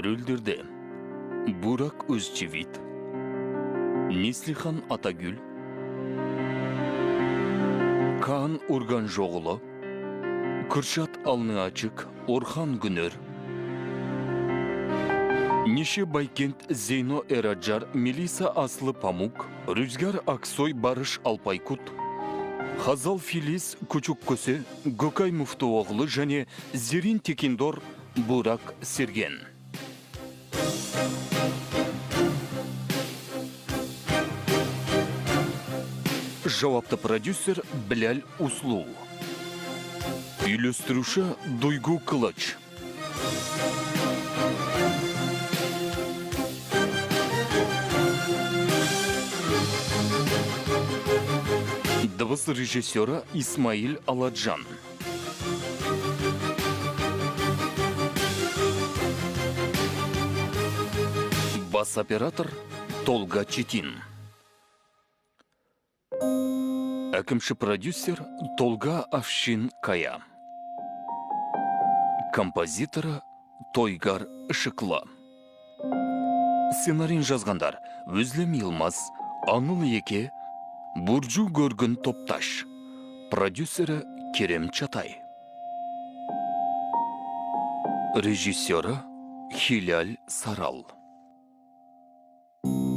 Рөлдерде Бурак Өзчевит, Неслихан Атагүл, Kaan Урганжоғылы, Күршат Алныачык, Орхан Күнер, Неше Байкент Зейно Эраджар, Мелиса Аслы Памук, Рүзгар Аксой Барыш Алпайкут, Хазал Филис Күчук Көсе, Гөкай Муфтуоғлы және Зерин Текиндор Бурак Серген. Жауапты продюсер Біләл Услу. Үйлестіруші Дойгу Кылыч. Дыбыс режиссера Исмаил Аладжан. Бас-оператор Толга Четин. Әкімші продюсер Толга Авшин Кая. Композиторы Тойгар Шықла. Сценарин жазғандар Өзлем Йылмаз, Аныл Еке, Бурджу Көргін Топташ. Продюсері Керем Чатай. Режиссері Хиляль Сарал.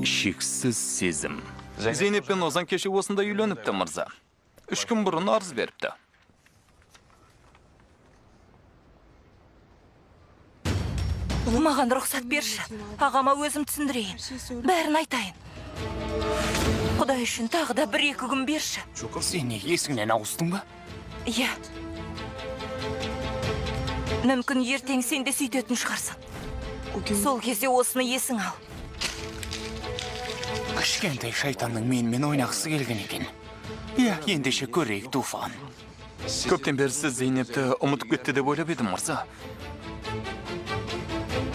Шексіз сезім. Зейнеп пен Озан кеше осында үйленіпті, мырза. 3 күн бұрын арыз беріпті. Маған рұқсат берші. Ағама өзім түсіндірейін. Бәрін айтайын. Құдай үшін тағы да 1-2 күн берші. Сен не, есіңнен ауыстың ба? Иә. Мүмкін ертең сен де сөйтетін шығарсың. Сол кезде осыны есің ал. Кішкентай шайтанның менімен ойнақысы келген екен. Иә, ендеше көрейік, Туфан. Көптен бері сіз Зейнепті ұмытып кетті деп ойлап едім, мырза.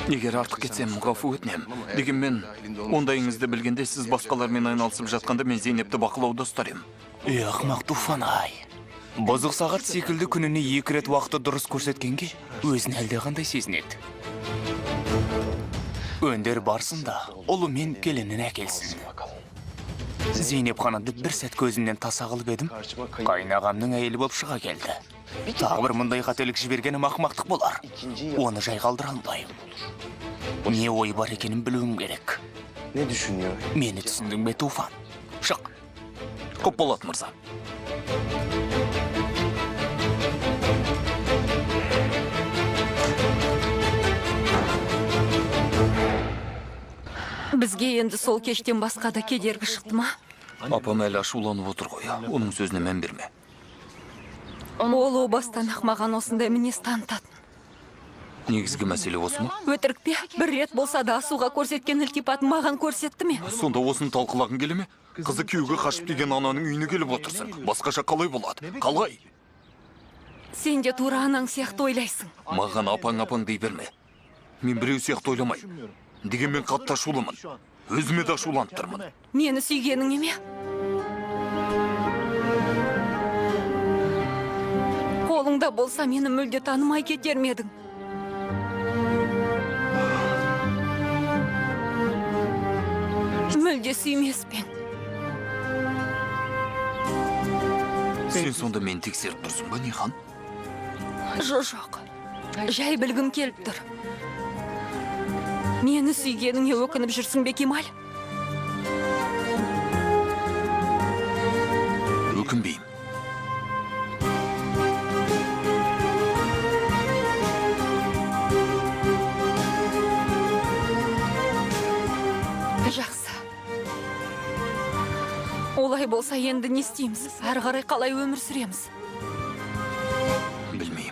Егер артық кетсем, ғафу өтінем. Дегенмен, ондайыңызды білгенде сіз басқалармен айналысып жатқанда мен Зейнепті бақылауда ұстарым. Ақмақ Туфан ай. Бұзық сағат секілді күніне 2 рет уақытты дұрыс көрсеткенге, өзін әлде қандай сезінеді. Өндер барсында, ұлы мен келінін әкелсін. Зейнеп ханымды бір сәт көзімнен таса қылып едім, қайнағамның әйелі болып шыға келді. Тағы бір мұндай қателік жібергенім ақымақтық болар. Оны жай қалдыра алмайым. Не ой бар екенін білуім керек. Мені түсіндің бе, Туфан? Шық. Көп болады, мырза. Бізге енді сол кештен басқа да кедергі шықты ма? Апам әлі ашуланып отыр ғой. Оның сөзіне мән берме. Ол о бастан-ақ маған осындай мінез танытатын. Негізгі мәселе осы ма? Өтірік пе? Бір рет болса да асуға көрсеткен ілтипатын маған көрсетті ме? Сонда осыны талқылағың келе ме? Қызы күйеуге қашып деген ананың үйіне келіп отырсың. Басқаша қалай болады? Қалай? Сен де тура анаң сияқты ойлайсың. Маған апаң дей берме. Мен біреу сияқты ойламай. Дегенмен қатты ашулымын. Өзіме де ашуланып тұрмын. Мені сүйгенің еме? Қолыңда болса мені мүлде танымай кетер медің. Мүлде сүймеспен. Сен сонда мен тексеріп тұрсың ба, Нихан? Жоқ. Жай білгім келіп тұр. Мені сүйгеніңе өкініп жүрсің бе, Кемал? Өкінбеймін. Жақсы. Олай болса енді не істейміз? Әрі қарай қалай өмір сүреміз? Білмеймін.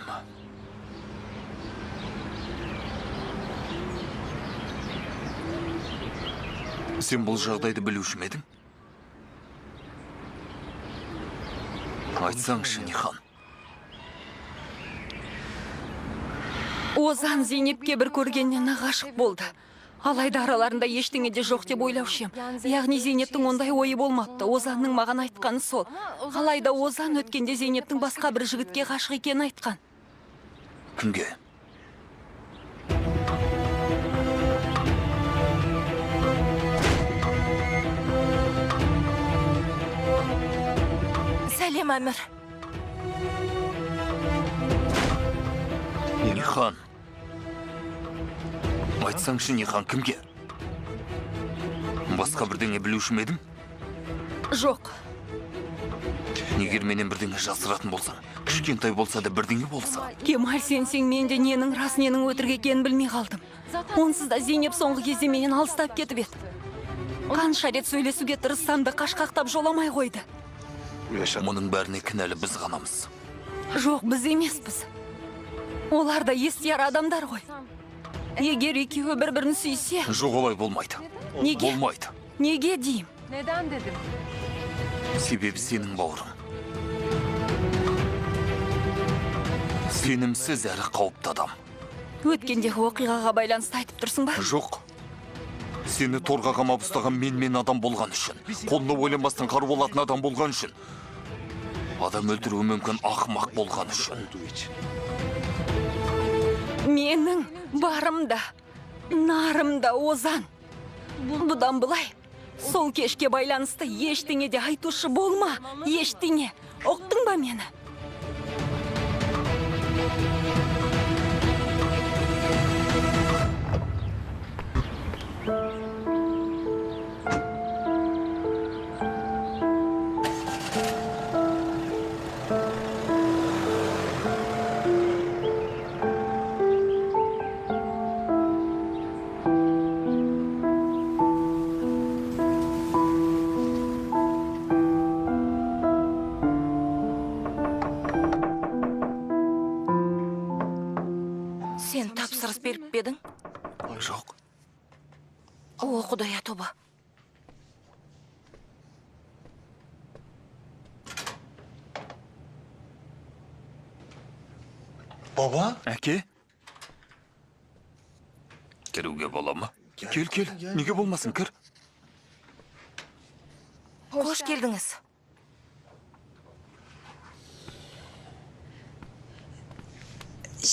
Сен бұл жағдайды білуші ме едің? Айтсаңшы, Нихан. Озан Зейнепке бір көргеннен ғашық болды. Алайда араларында ештеңе де жоқ деп ойлаушым. Яғни Зейнептің ондай ойы болмапты. Озанның маған айтқаны сол. Алайда Озан өткенде Зейнептің басқа бір жігітке ғашық екенін айтқан. Кімге? сәлем әмір. Нихан. Айтсаңшы, Нихан кімге? Басқа бірдеңе білуші ме едім? Жоқ. Егер менен бірдеңе жасыратын болсаң, кішкентай болса да бірдеңе болса. Кемал сенсең, мен де ненің рас, ненің өтірік екенін білмей қалдым. Онсыз да Зейнеп соңғы кезде менен алыстап кетіп еді. Қанша рет сөйлесуге тырыссам да қашқақтап жоламай қойды. Мұның бәріне кінәлі біз ғанамыз. Жоқ, біз емеспіз. Олар да естияр адамдар ғой. Егер екеуі бір-бірін сүйсе... Жоқ, олай болмайды. Неге? Болмайды. Неге дейім? Neden dedim? Себебі сенің бауырың. Сенімсіз әрі қауіпті адам. Өткендегі оқиғаға байланысты айтып тұрсың ба? Жоқ. Сені торға қамап ұстаған мен адам болған үшін. Қолына ойланбастан қару болатын адам болған үшін. Адам өлтіруі мүмкін ақымақ болған үшін. Менің барымда, нарымда Озан. Бұдан былай, сол кешке байланысты ештеңе де айтушы болма. Ештеңе. Оқтың ба мені? Сен тапсырыс беріп бедің? Жоқ. О, Құдая тоба. Baba? Әке? Кіруге бола ма? Кел, неге болмасын, кір. Қош келдіңіз.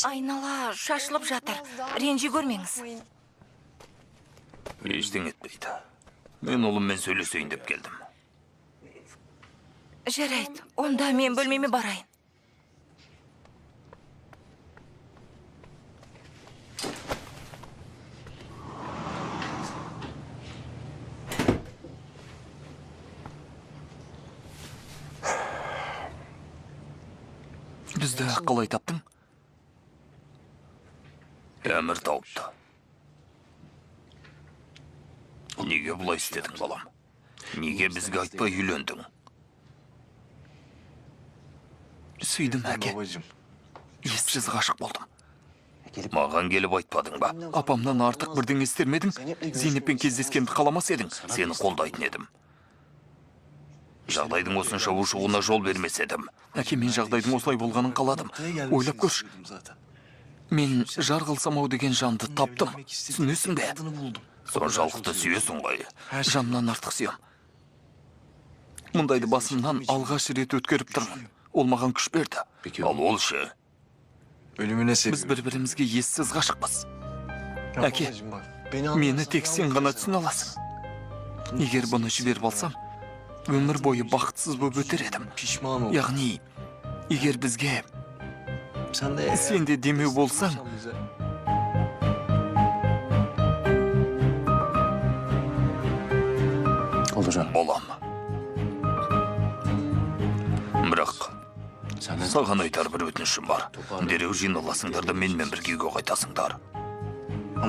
Айнала шашылып жатыр. Ренжи көрмеңіз. Ештең етпейді. Мен ұлыммен сөйлесейін деп келдім. Жарайды, онда мен бөлмеме барайын. Бізді қалай таптың? Әмір тауыпты. Неге бұлай істедің, балам? Неге бізге айтпай үйлендің? Сүйдім, әке. Ессіз ғашық болдым. Маған келіп айтпадың ба? Апамнан артық бірден естермедің? Зейнеппен кездескенді қаламас едің? Сені қолдайтын едім. Жағдайдың осынша ушығуына жол бермес едім. Әке, мен жағдайдың осылай болғанын қаладым. Ойлап көрш. Мен жар қылсам-ау деген жанды таптым. Түсінесің бе? Соншалықты сүйесің ғой. Жанымнан артық сүйем. Мұндайды басымнан алғаш рет өткеріп тұрмын. Ол маған күш берді. Ал ол ше. Біз бір-бірімізге ессіз ғашықпыз. Әке, мені тек сен ғана түсіне аласың. Егер бұны жіберіп алсам, өмір бойы бақытсыз болып өтер едім. Яғни, егер бізге сен де демеу болсаң, болам. Бірақ саған айтар бір өтінішім бар. Дереу жиналасыңдар да менімен бірге үйге қайтасыңдар.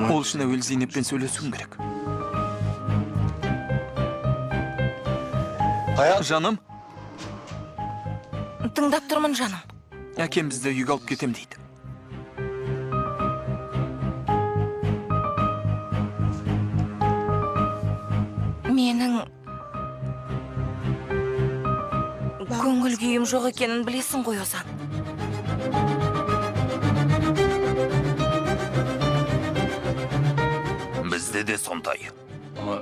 Ол үшін әуел Зейнеппен сөйлесуім керек. Жаным? Тыңдап тұрмын, жаным. Әкем бізді үйге алып кетем дейді. Менің көңіл күйім жоқ екенін білесің ғой, Озан. Бізде де сондай.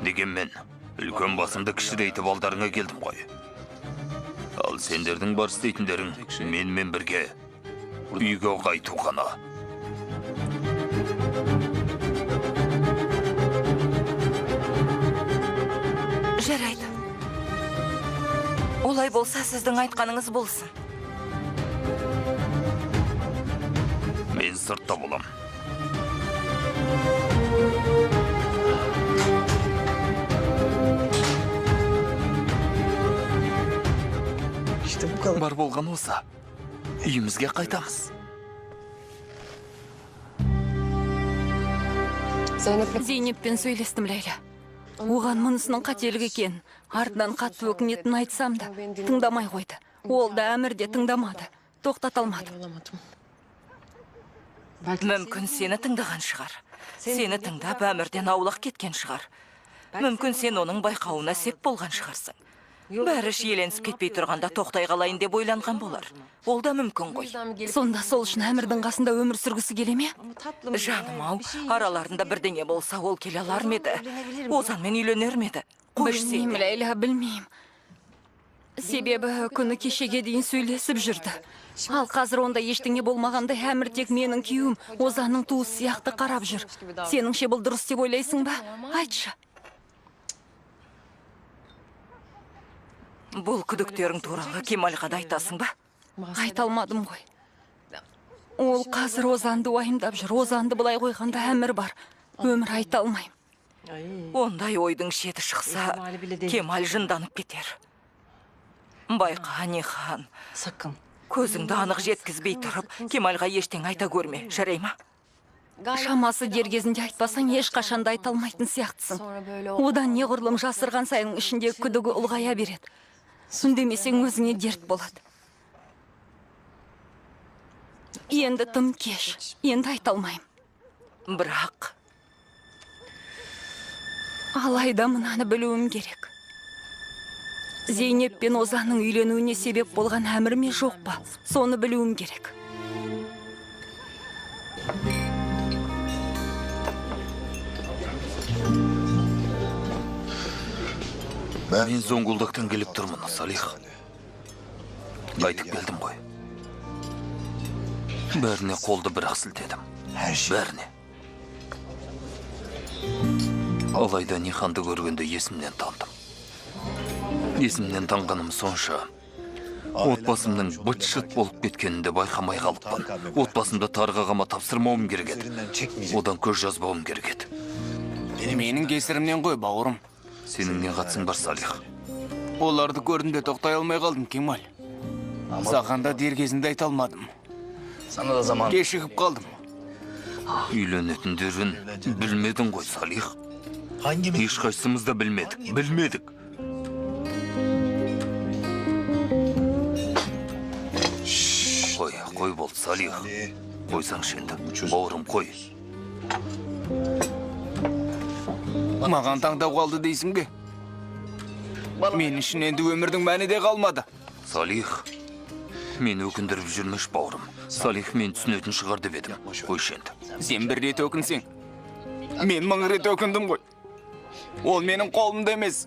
Дегенмен, үлкен басымды кішірейтіп алдарыңа келдім ғой. Ал сендердің бар істейтіндерің менімен бірге үйге қайту ғана. Жарайды. Олай болса, сіздің айтқаныңыз болсын. Мен сыртта болам. Бар болған осы. Үйімізге қайтамыз. Зейнеппен сөйлестім, Ләйла. Оған мұнысының қателік екен. Артынан қатты өкінетін айтсам да, тыңдамай қойды. Ол да әмірде тыңдамады. Тоқтата алмады. Мүмкін сені тыңдаған шығар. Сені тыңдап әмірден аулақ кеткен шығар. Мүмкін сен оның байқауына сеп болған шығарсың. Бәрі шиеленісіп кетпей тұрғанда тоқтай қалайын деп ойланған болар. Ол да мүмкін ғой. Сонда сол үшін әмірдің қасында өмір сүргісі келе ме? Жаным-ау, араларында бірдеңе болса ол келе алар ма еді? Озанмен үйленер ме еді? Білмеймін, Ләйла, білмеймін. Себебі күні кешеге дейін сөйлесіп жүрді. Ал қазір онда ештеңе болмағандай әмір тек менің күйеуім, Озанның туыс сияқты қарап жүр. Сеніңше бұл дұрыс деп ойлайсың ба? Айтшы. Бұл күдіктерің туралы Кемалға да айтасың ба? Айта алмадым ғой. Ол қазір Озанды уайымдап жүр. Озанды былай қойғанда әмір бар. Өмір айта алмайым. Ондай ойдың шеті шықса, Кемал жынданып кетер. Байқа, Нихан. Көзіңді анық жеткізбей тұрып, Кемалға ештен айта көрме, жарай ма? Шамасы дер кезінде айтпасаң, ешқашанда айта алмайтын сияқтысың. Одан неғұрлым жасырған сайын ішінде күдігі ұлғая береді. Үндемесең өзіңе дерт болады. Енді тым кеш, енді айта алмайым. Бірақ... Алайда мынаны білуім керек. Зейнеп пен Озанның үйленуіне себеп болған әмір ме жоқ па? Соны білуім керек. Мен Зоңғылдақтан келіп тұрмын, Салих. Қайтып келдім ғой. Бәріне қолды бір-ақ сілтедім. Бәріне. Алайда Ниханды көргенде есімнен тандым. Есімнен танғаным сонша, отбасымның быт-шыт болып кеткенінде байқамай қалыппын. Отбасымды тарғағама тапсырмауым керек еді. Одан көз жазбауым керек еді. Менің кесірімнен ғой, бауырым. Сенің не қатсың бар, Салих? Оларды көрдімде тоқтай алмай қалдым, Кемал. Саған да дер кезінде айта алмадым. Кешігіп қалдым. Үйленетіндерін білмедің ғой, Салих. Ешқайсымыз да білмедік. Қой болды, Салих. Қойсаңшы енді, бауырым, қой. Маған таңдау қалды дейсің бе? Мен үшін енді өмірдің мәні де қалмады. Салих, мен өкіндіріп жүрмеш, бауырым. Салих мен түсінетін шығар деп едім. Қойшы енді. Сен бір рет өкінсең, мен 1000 рет өкіндім ғой. Ол менің қолымда емес.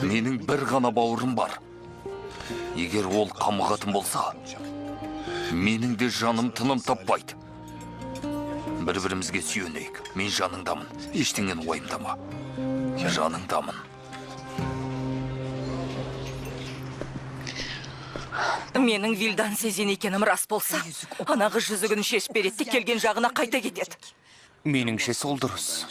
Менің бір ғана бауырым бар. Егер ол қамығатын болса, менің де жаным тыным таппайды. Бір-бірімізге сүйенейік. Мен жаныңдамын. Ештеңені уайымдама. Жаныңдамын. Менің Вилдан сезен екенім рас болса, анағы жүзігін шешіп береді, келген жағына қайта кетеді. Меніңше сол дұрыс.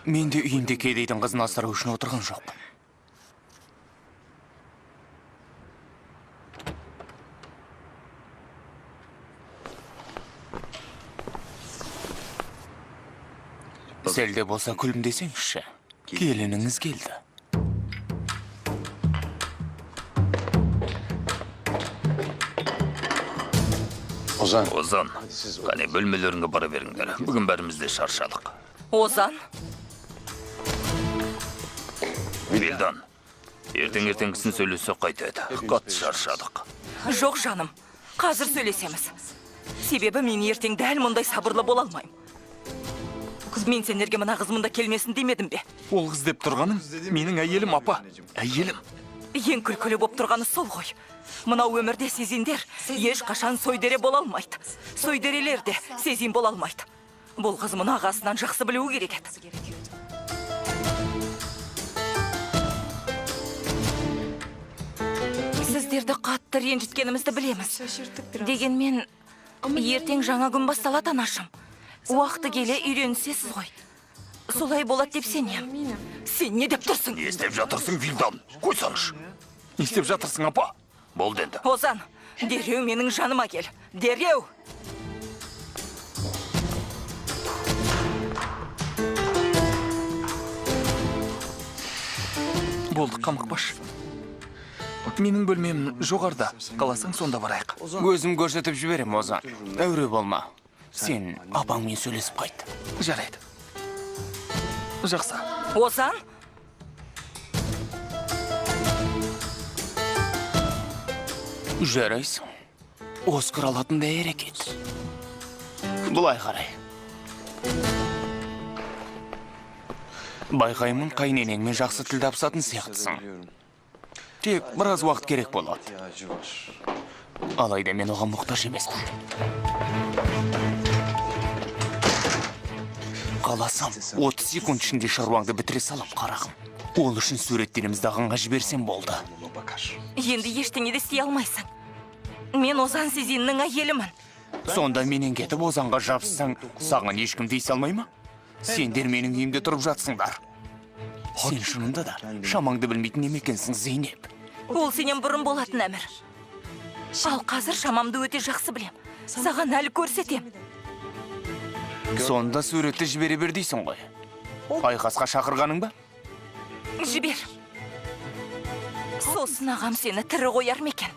Мен де үйінде кедейдің қызын асырау үшін отырған жоқ. Сәлде болса күлімдесеңізші. Келініңіз келді. Озан, қане бөлмелеріңе бара беріңдер. Бүгін бәрімізде шаршадық. Озан? Вилдан, ертең-ертеңгісін сөйлесек қайтеді. Қатты шаршадық. Жоқ, жаным. Қазір сөйлесеміз. Себебі мен ертең дәл мұндай сабырлы бола алмайым. Мен сендерге мына қыз мұнда келмесін демедім бе? Ол қыз деп тұрғаның менің әйелім, апа. Әйелім. Ең күлкілі боп тұрғаны сол ғой. Мынау өмірде сезендер еш қашан сойдере бола алмайды. Сойдерелер де сезен бола алмайды. Бұл қыз мұны ағасынан жақсы білуі керек еді. Сіздерді қатты ренжіткенімізді білеміз. Дегенмен, ертең жаңа күн басталады, анашым. Уақыты келе үйренісесіз ғой. Солай болады деп сенем. Сен не деп тұрсың? Не істеп жатырсың, Вилдан? Қойсаңшы. Не істеп жатырсың, апа? Болды енді. Озан, дереу менің жаныма кел. Дереу! Болды, қамықпаш. Менің бөлмем жоғарда. Қаласаң сонда барайық. Өзім көрсетіп жіберем, Озан. Әуре болма. Сен апаңмен сөйлесіп қайт. Жарайды. Жақсы. Озан? Жарайсың. Оскар алатындай әрекет. Бұлай қарай. Байқаймын, қайненеңмен жақсы тіл тапсатын сияқтысың. Тек біраз уақыт керек болады. Алайда мен оған мұқтаж емеспін. Қаласам, 30 секунд ішінде шаруаңды бітіре салып қарағым. Ол үшін суреттерімізді ағаңға жіберсем болды. Енді ештеңе де істей алмайсың. Мен Озан Сезеннің әйелімін. Сонда менен кетіп Озанға жабыссаң, саған ешкім дей салмай ма? Сендер менің үйімде тұрып жатсыңдар. Сен шынында да шамаңды білмейтін емекенсің, Зейнеп. Ол сенен бұрын болатын әмір. Ал қазір шамамды өте жақсы білем. Саған әлі көрсетем. Сонда суретті жібере бер дейсің ғой. Айқасқа шақырғаның ба? Жібер. Сосын ағам сені тірі қояр ма екен?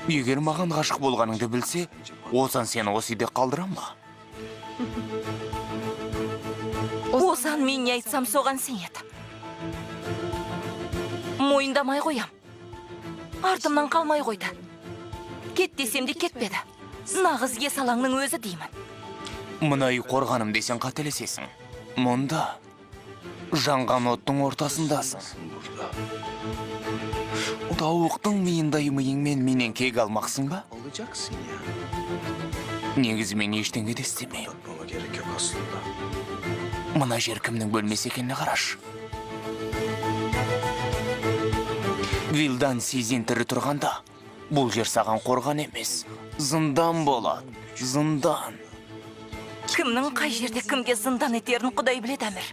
Егер маған ғашық болғаныңды білсе, Озан сені осы үйде қалдырам ба? Озан мен не айтсам соған сенеді. Мойындамай қоям. Артымнан қалмай қойды. Кет десем де кетпеді. Нағыз есалаңның өзі деймін. Мына үй қорғаным десең қателесесің. Мұнда жанған оттың ортасындасың. Тауықтың миындай миыңмен менен кек алмақсың ба? Негізі мен ештеңе де істемеймін. Мына жер кімнің бөлмесі екеніне қараш. Вилдан Сезен тірі тұрғанда, бұл жер саған қорған емес, зындан болады, зындан. Кімнің қай жерде кімге зындан етерін Құдай біледі, әмір.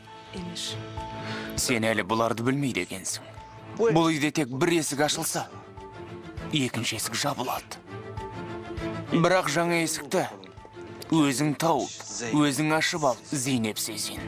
Сен әлі бұларды білмейді екенсің. Бұл үйде тек бір есік ашылса, екінші есік жабылады. Бірақ жаңа есікті өзің тауып, өзің ашып ал, Зейнеп Сезен.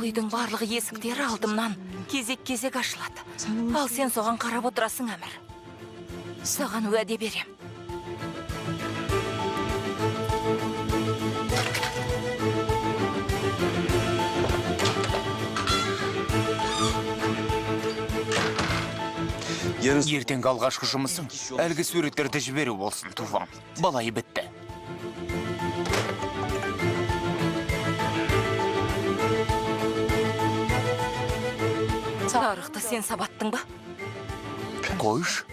Үйдің барлығы есіктері алдымнан кезек-кезек ашылады. Ал сен соған қарап отырасың, әмір. Саған уәде берем. Ертеңгі алғашқы жұмысың әлгі суреттерді жіберу болсын, Туван. Балайы бітті. Тарықты сен сабаттың ба? Қойш.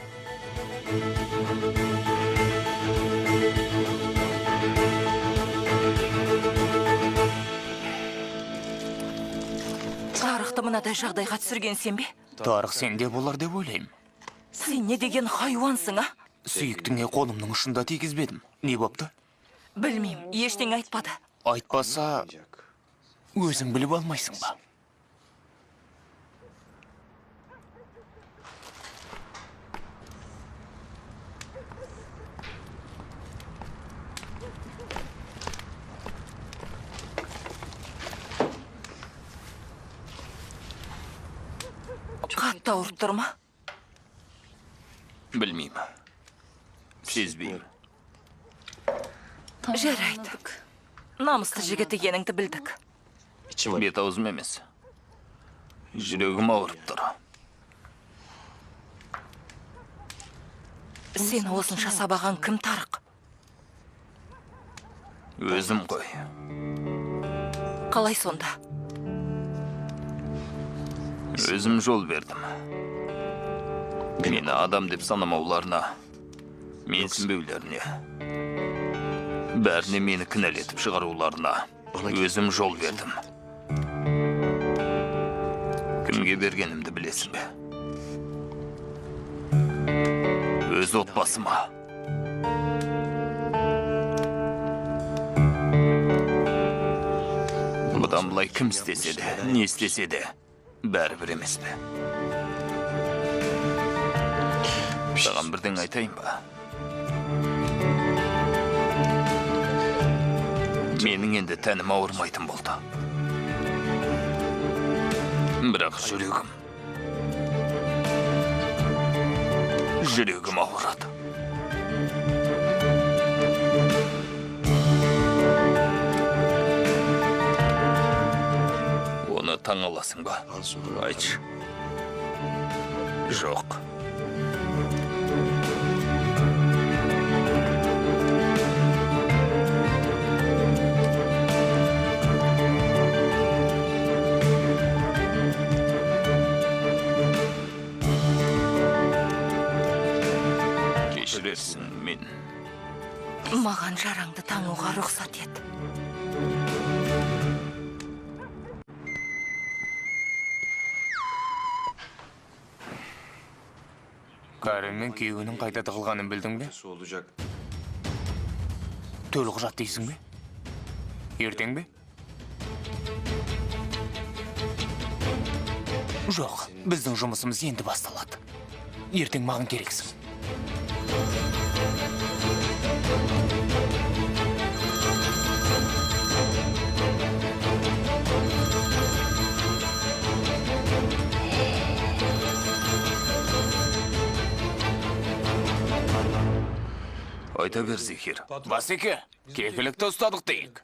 Тарықты мынадай жағдайға түсірген сен бе? Тарық сенде болар деп ойлаймын. Сен не деген хайуансың, а? Сүйіктіңе қолымның ұшында тегізбедім. Не бопты? Білмеймін, ештеңе айтпады. Айтпаса, өзің біліп алмайсың ба? Қатты ауырып тұр ма? Білмеймін. Сезбеймін. Жарайды. Намысты жігіт екеніңді білдік. Бет аузым емес. Жүрегім ауырып тұр. Сені осынша сабаған кім Тарық? Өзім қой. Қалай сонда? Өзім жол бердім. Мені адам деп санамауларына, менсінбеулеріне, бәріне мені кінәлетіп шығаруларына өзім жол бердім. Кімге бергенімді білесің бе? Өз отбасыма. Бұдан бұлай кім істесе де, не істесе де, бәрібір емес пе? Саған бірден айтайын ба? Менің енді тәнім ауырмайтын болды. Бірақ жүрегім ауырады. Оны таң аласың ба? Айтшы. Жоқ. Кешірерсің мен. Маған жараңды таңуға рұқсат ет. Кәрімнің күйеуінің қайта тығылғанын білдің бе? Төлі құжат дейсің бе? Ертең бе? Жоқ, біздің жұмысымыз енді басталады. Ертең маған керексің. Айта бер, Зехир. Басеке, кекілікті ұстадық дейік.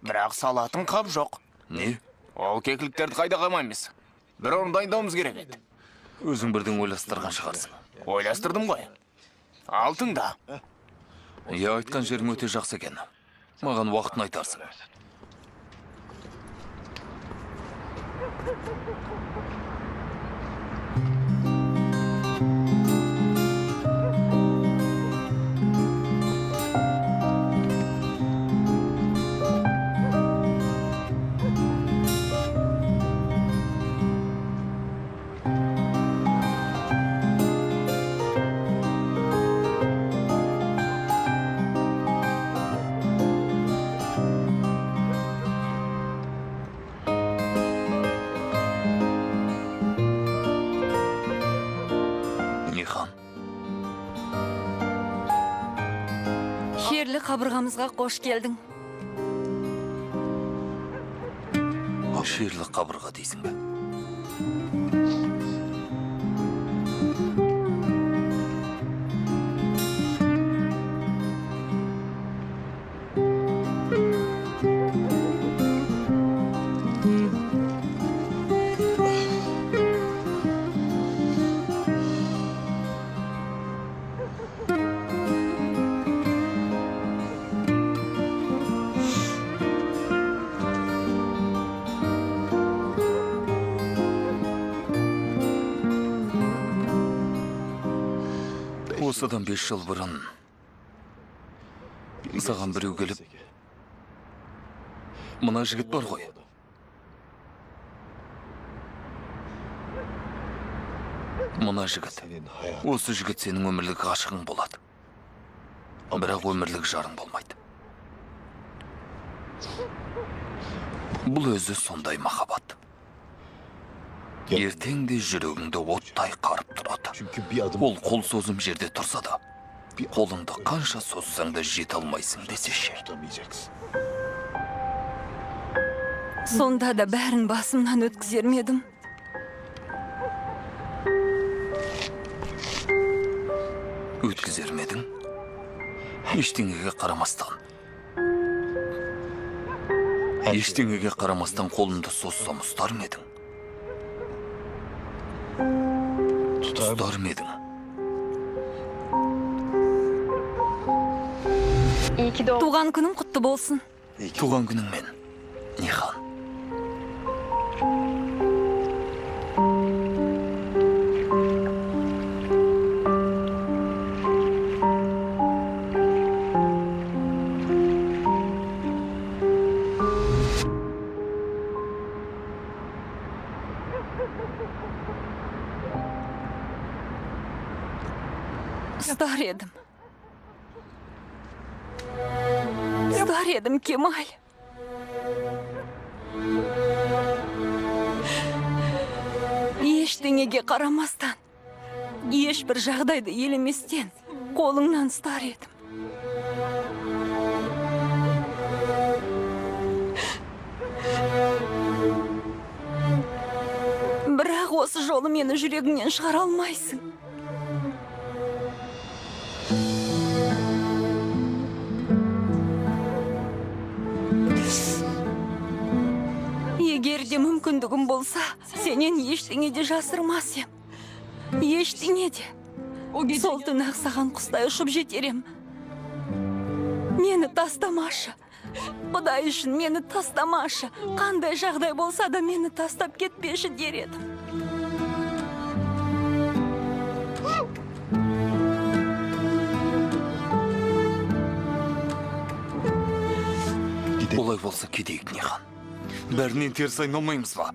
Бірақ салатын қап жоқ. Не? Ол кекіліктерді қайда қаймаймыз. Бір орын дайындауымыз керек еді. Өзің бірдің ойластырған шығарсың. Ойластырдым ғой. Алтың да. Айтқан жерің өте жақсы екен. Маған уақытын айтарсың. Шерлі қабырғамызға қош келдің. Шерлі қабырға дейсің бе? Осыдан 5 жыл бұрын саған біреу келіп, мына жігіт бар ғой. Мына жігіт. Осы жігіт сенің өмірлік ғашығың болады. Бірақ өмірлік жарың болмайды. Бұл өзі сондай махаббат. Ертең де жүрегіңді оттай қарып тұрады. Ол қол созым жерде тұрса да, қолыңды қанша созсаң да жете алмайсың десеше. Сонда да бәрін басымнан өткізер медім. өткізер медің? Ештеңеге қарамастан. Ештеңеге қарамастан қолымды соссам ұстар медің? Ұстар медің? Туған күнің құтты болсын. Туған күніңмен, Нихан. Ұстар едім. Ұстар едім, Кемаль. Ештеңеге қарамастан, ешбір жағдайды елеместен қолыңнан ұстар едім. Бірақ осы жолы мені жүрегіңнен шығара алмайсың. Егер де мүмкіндігім болса, сенен ештеңе де жасырмас ем. Ештеңе де. Сол түн ақ саған құстай ұшып жетерем. Мені тастамашы. Құдай үшін мені тастамашы. Қандай жағдай болса да мені тастап кетпеші дер едім. Олай болса кетейік, Нихан. Бәрінен теріс айналмаймыз ба?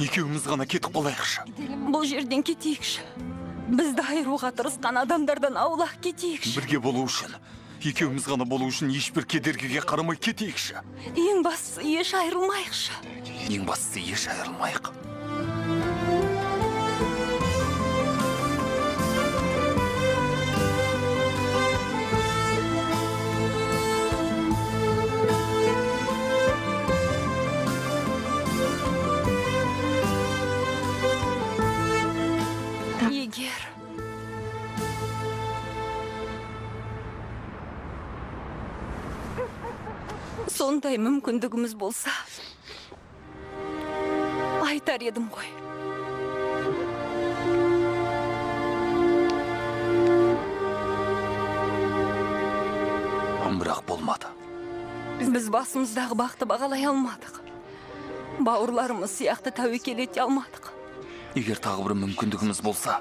Екеуміз ғана кетіп қалайықшы. Бұл жерден кетейікші. Бізді айыруға тырысқан адамдардан аулақ кетейікші. Бірге болу үшін, екеуміз ғана болу үшін ешбір кедергіге қарамай кетейікші. Ең бастысы еш айырылмайықшы. Ең бастысы еш айырылмайық. Егер сондай мүмкіндігіміз болса, айтар едім ғой. Бірақ болмады. Біз басымыздағы бақты бағалай алмадық. Бауырларымыз сияқты тәуекел ете алмадық. Егер тағы бір мүмкіндігіміз болса,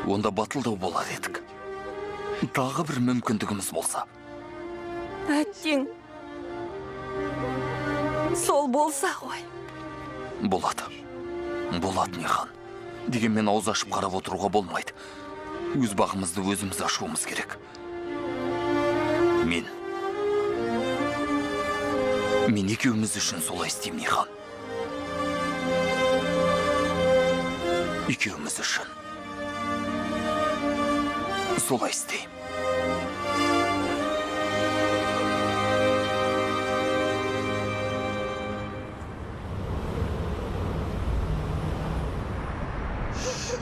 онда батылдау болар едік. Тағы бір мүмкіндігіміз болса. Әттең, сол болса ғой. Болады. Болады, Нихан. Дегенмен ауыз ашып қарап отыруға болмайды. Өз бағымызды өзіміз ашуымыз керек. Мен екеуміз үшін солай істеймін, Нихан. Екеуміз үшін солай істеймін.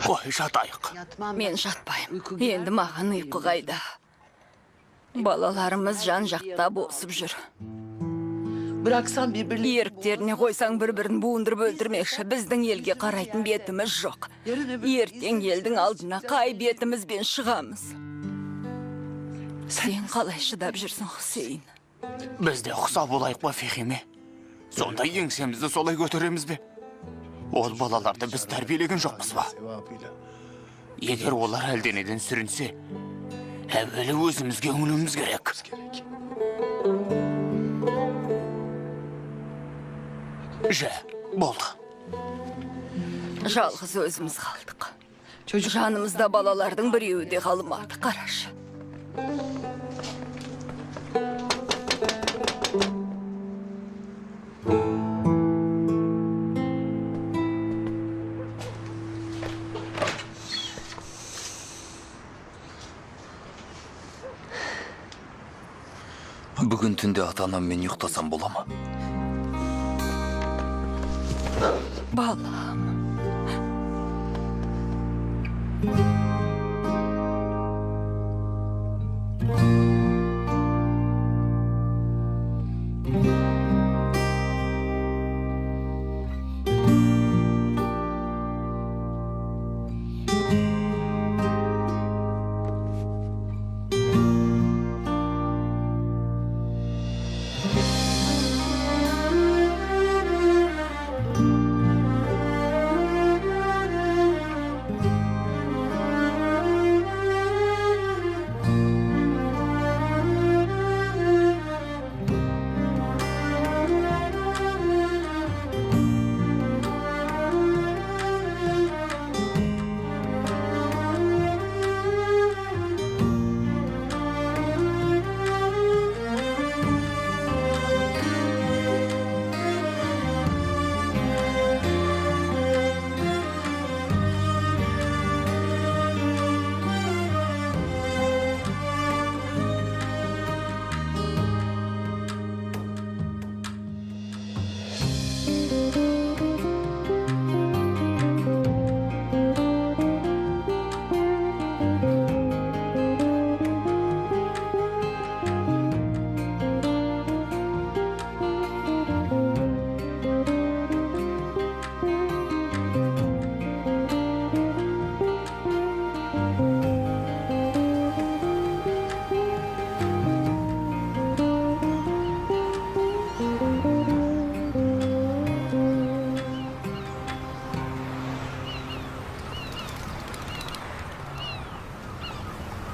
Қой, жатайық. Мен жатпайым. Енді маған ұйқы қайда. Балаларымыз жан жақта босып жүр. Bıraksan birbirine Еріктеріне қойсаң бір-бірін буындырып өлтірмекші. Біздің елге қарайтын бетіміз жоқ. Ертең елдің алдына қай бетімізбен шығамыз. Сен қалай шыдап жүрсің, Хусейн? Біз де ұқсап болайық па, Фехиме? Сонда еңсемізді солай көтереміз бе? Ол балаларды біз тәрбиелеген жоқпыз ба? Егер олар әлденеден сүрінсе, әуелі өзімізге үңілуіміз керек. Болды. Жалғыз өзіміз қалдық. Жанымызда балалардың біреуі де қалмады, қарашы. Бүгін түнде ата-анаммен ұйықтасам бола ма? Балам.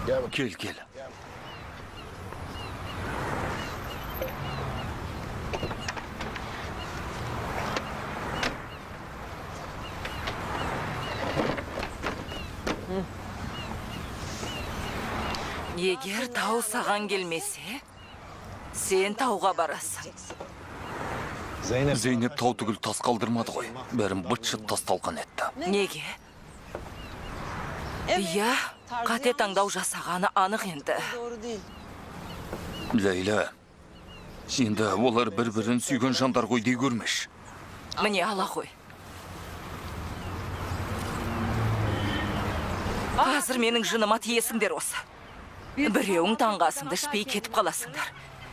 Кел, кел. Егер тау саған келмесе, сен тауға барасың. Зейнеп тау түгіл тас қалдырмады ғой. Бәрін быт-шыт тас талқан етті. Неге? Иә, қате таңдау жасағаны анық енді. Ләйлә, енді олар бір-бірін сүйген жандар ғой дей көрмеш. Міне ала ғой. Қазір менің жыныма тиесіңдер осы. Біреуің таңғасыңды ішпей кетіп қаласыңдар.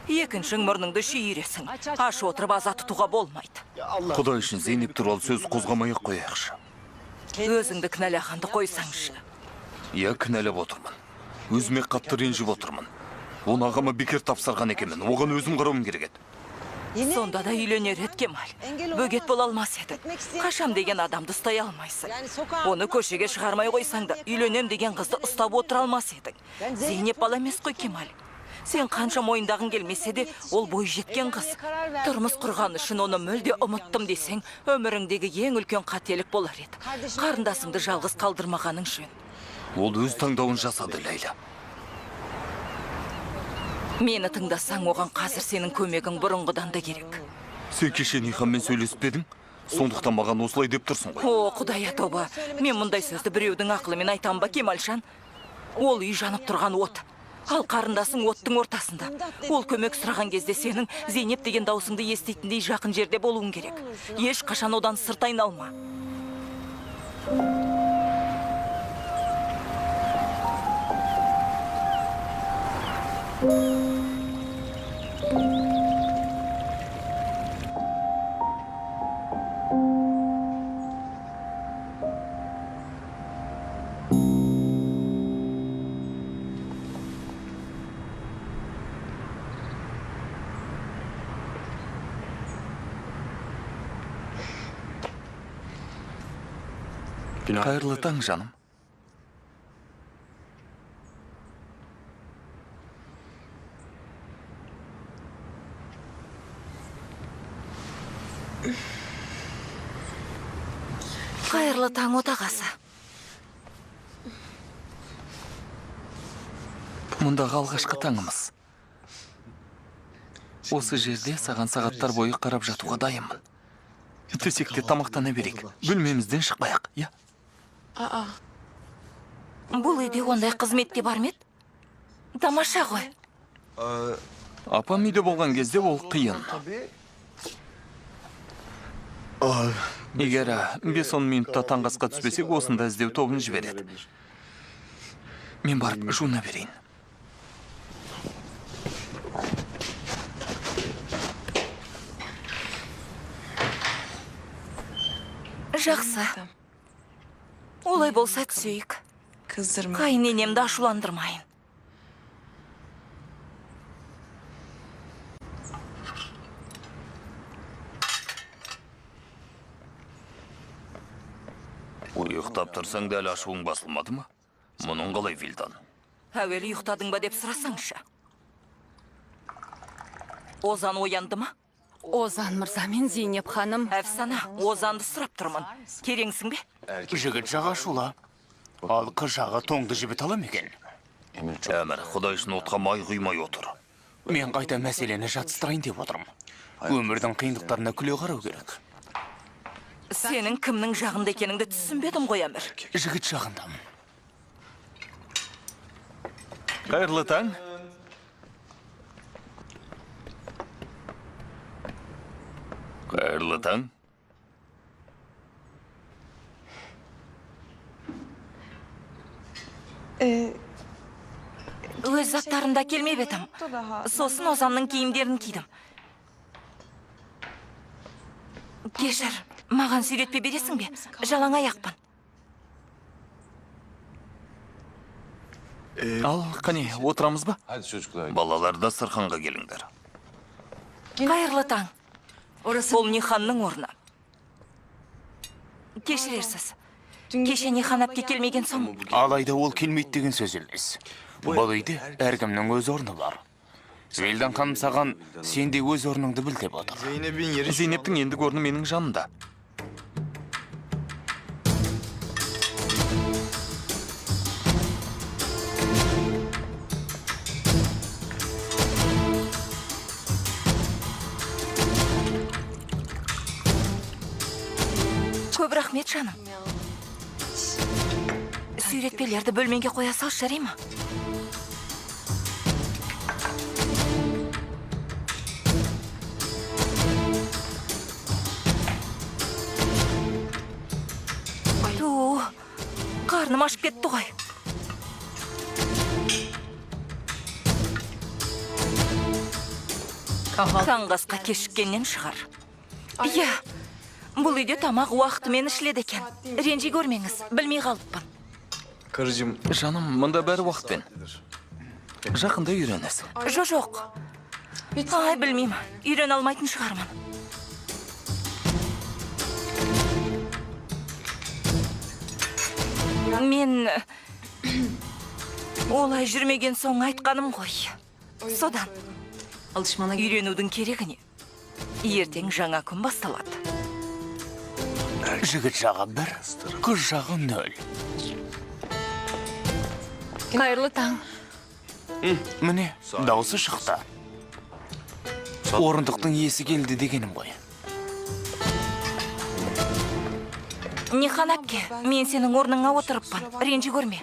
Екіншің мұрныңды шүйіресің. Аш отырып аза тұтуға болмайды. Құдай үшін Зейнеп туралы сөз қозғамай-ақ қояйықшы. Өзіңді кінәлағанды қойсаңшы. Я кінәлап отырмын. Өзіме қатты ренжіп отырмын. Оны ағама бекер тапсырған екенмін. Оған өзім қарауым керек еді. Сонда да үйленер еді Кемал. Бөгет бола алмас еді. Қашам деген адамды ұстай алмайсың. Оны көшеге шығармай қойсаң да, үйленем деген қызды ұстап отыра алмас едің. Зейнеп бала емес қой Кемал. Сен қанша мойындағың келмесе де, ол бой жеткен қыз. Тұрмыс құрған үшін оны мүлде ұмыттым десең, өміріңдегі ең үлкен қателік болар еді. Қарындасыңды жалғыз қалдырмағаның үшін. Ол өз таңдауын жасады, Ләйла. Мені тыңдасаң, оған қазір сенің көмегің бұрынғыдан да керек. Сен кеше Ниханмен сөйлесіп едің? Сондықтан маған осылай деп тұрсың ғой. О, Құдай тоба. Мен мұндай сөзді біреудің ақылымен айтам ба, Кемалжан? Ол үй жанып тұрған от. Ал қарындасың оттың ортасында. Ол көмек сұраған кезде сенің Зейнеп деген даусыңды естейтіндей жақын жерде болуың керек. Еш қашан одан сырт айналма. Қайырлы таң, жаным. Қайырлы таң, отағасы. Мұндағы алғашқы таңымыз. Осы жерде саған сағаттар бойы қарап жатуға дайынмын. Төсекте тамақтана берейік. Бөлмемізден шықпайық, я? Бұл үйде ондай қызметте бар ма еді? Тамаша ғой. Апам үйде болған кезде ол қиын. Егер 5-10 минутта таңғы асқа түспесек, осында іздеу тобын жібереді. Мен барып жуына берейін. Жақсы. Олай болса түсейік. Қайыненемді ашуландырмайын. Ұйықтап тұрсаң дәл ашуың басылмады ма? Мұның қалай, Вилдан? Әуелі ұйықтадың ба деп сұрасаңшы. Озан оянды ма? Озан мырза мен Зейнеп ханым. Әфсана, Озанды сұрап тұрмын. Кереңсің бе? Жігіт жаға шула. Ал қыз жағы тоңды жібіт алам екен. Әмір, Құдай үшін отқа май құймай отыр. Мен қайта мәселені жатыстырайын деп отырмын. Өмірдің қиындықтарына күле қарау керек. Сенің кімнің жағында екеніңді түсінбедім ғой, Әмір. Жігіт жағындамын. Қайырлы таң. Қайырлы таң. Өз заттарында келмеп едім. Сосын Озанның киімдерін кидім. Кешір, маған сүйретпе бересің бе? Жалаң аяқпын. Ал, қане, отырамыз ба? Балалар да сырханға келіңдер. Қайырлы таң. Ол Ниханның орны. Кешірерсіз. Кеше Нихан әпке келмеген соң. Алайда ол келмейді деген сөз емес. Бұл үйде әркімнің өз орны бар. Вилдан ханым саған сен де өз орныңды біл деп отыр. Зейнептің ендігі орны менің жанымда. Көп рахмет, жаным. Сүйретпелерді бөлмеге қоя салшы, жарай ма? Ту, қарным ашып кетті ғой. Таңғы асқа кешіккеннен шығар. Иә, бұл үйде тамақ уақытымен ішіледі екен. Ренжи көрмеңіз, білмей қалыппын. Жаным, мұнда бәрі уақытпен. Жақында үйренесің. Жоқ. Ай, білмеймін. Үйрен алмайтын шығармын. Мен олай жүрмеген соң айтқаным ғой. Содан үйренудің керегі не? Ертең жаңа күн басталады. Жігіт жағы 1, қыз жағы 0. Қайырлы таң. Міне, дауысы шықты. Орындықтың иесі келді дегенім ғой. Нихан әпке, мен сенің орныңа отырыппын. Ренжи көрме.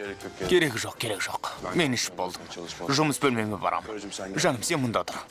Керек жоқ. Мен ішіп болдым. Жұмыс бөлмеме барам. Жаным, сен мұнда тұр.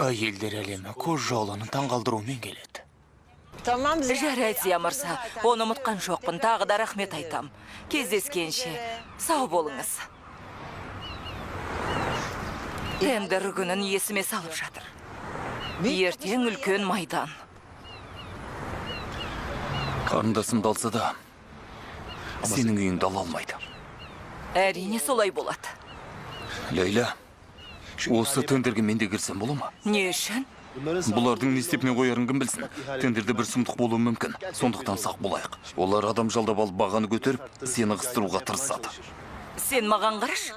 Әйелдер әлемі көз жолының таңғалдыруымен келеді. Жарайды, Зия мырза. Оны ұмытқан жоқпын. Тағы да рахмет айтам. Кездескенше сау болыңыз. Тендер күнін есіме салып жатыр. Ертең үлкен майдан. Қарындасымды алса да, сенің үйіңді ала алмайды. Әрине солай болады. Лейла, осы тендерге мен де кірсем бола ма? Не үшін? Бұлардың не істепіне қоярын кім білсін. Тендерде бір сұмдық болуы мүмкін. Сондықтан сақ болайық. Олар адам жалдап алып бағаны көтеріп, сені қыстыруға тырысады. Сен маған қараш.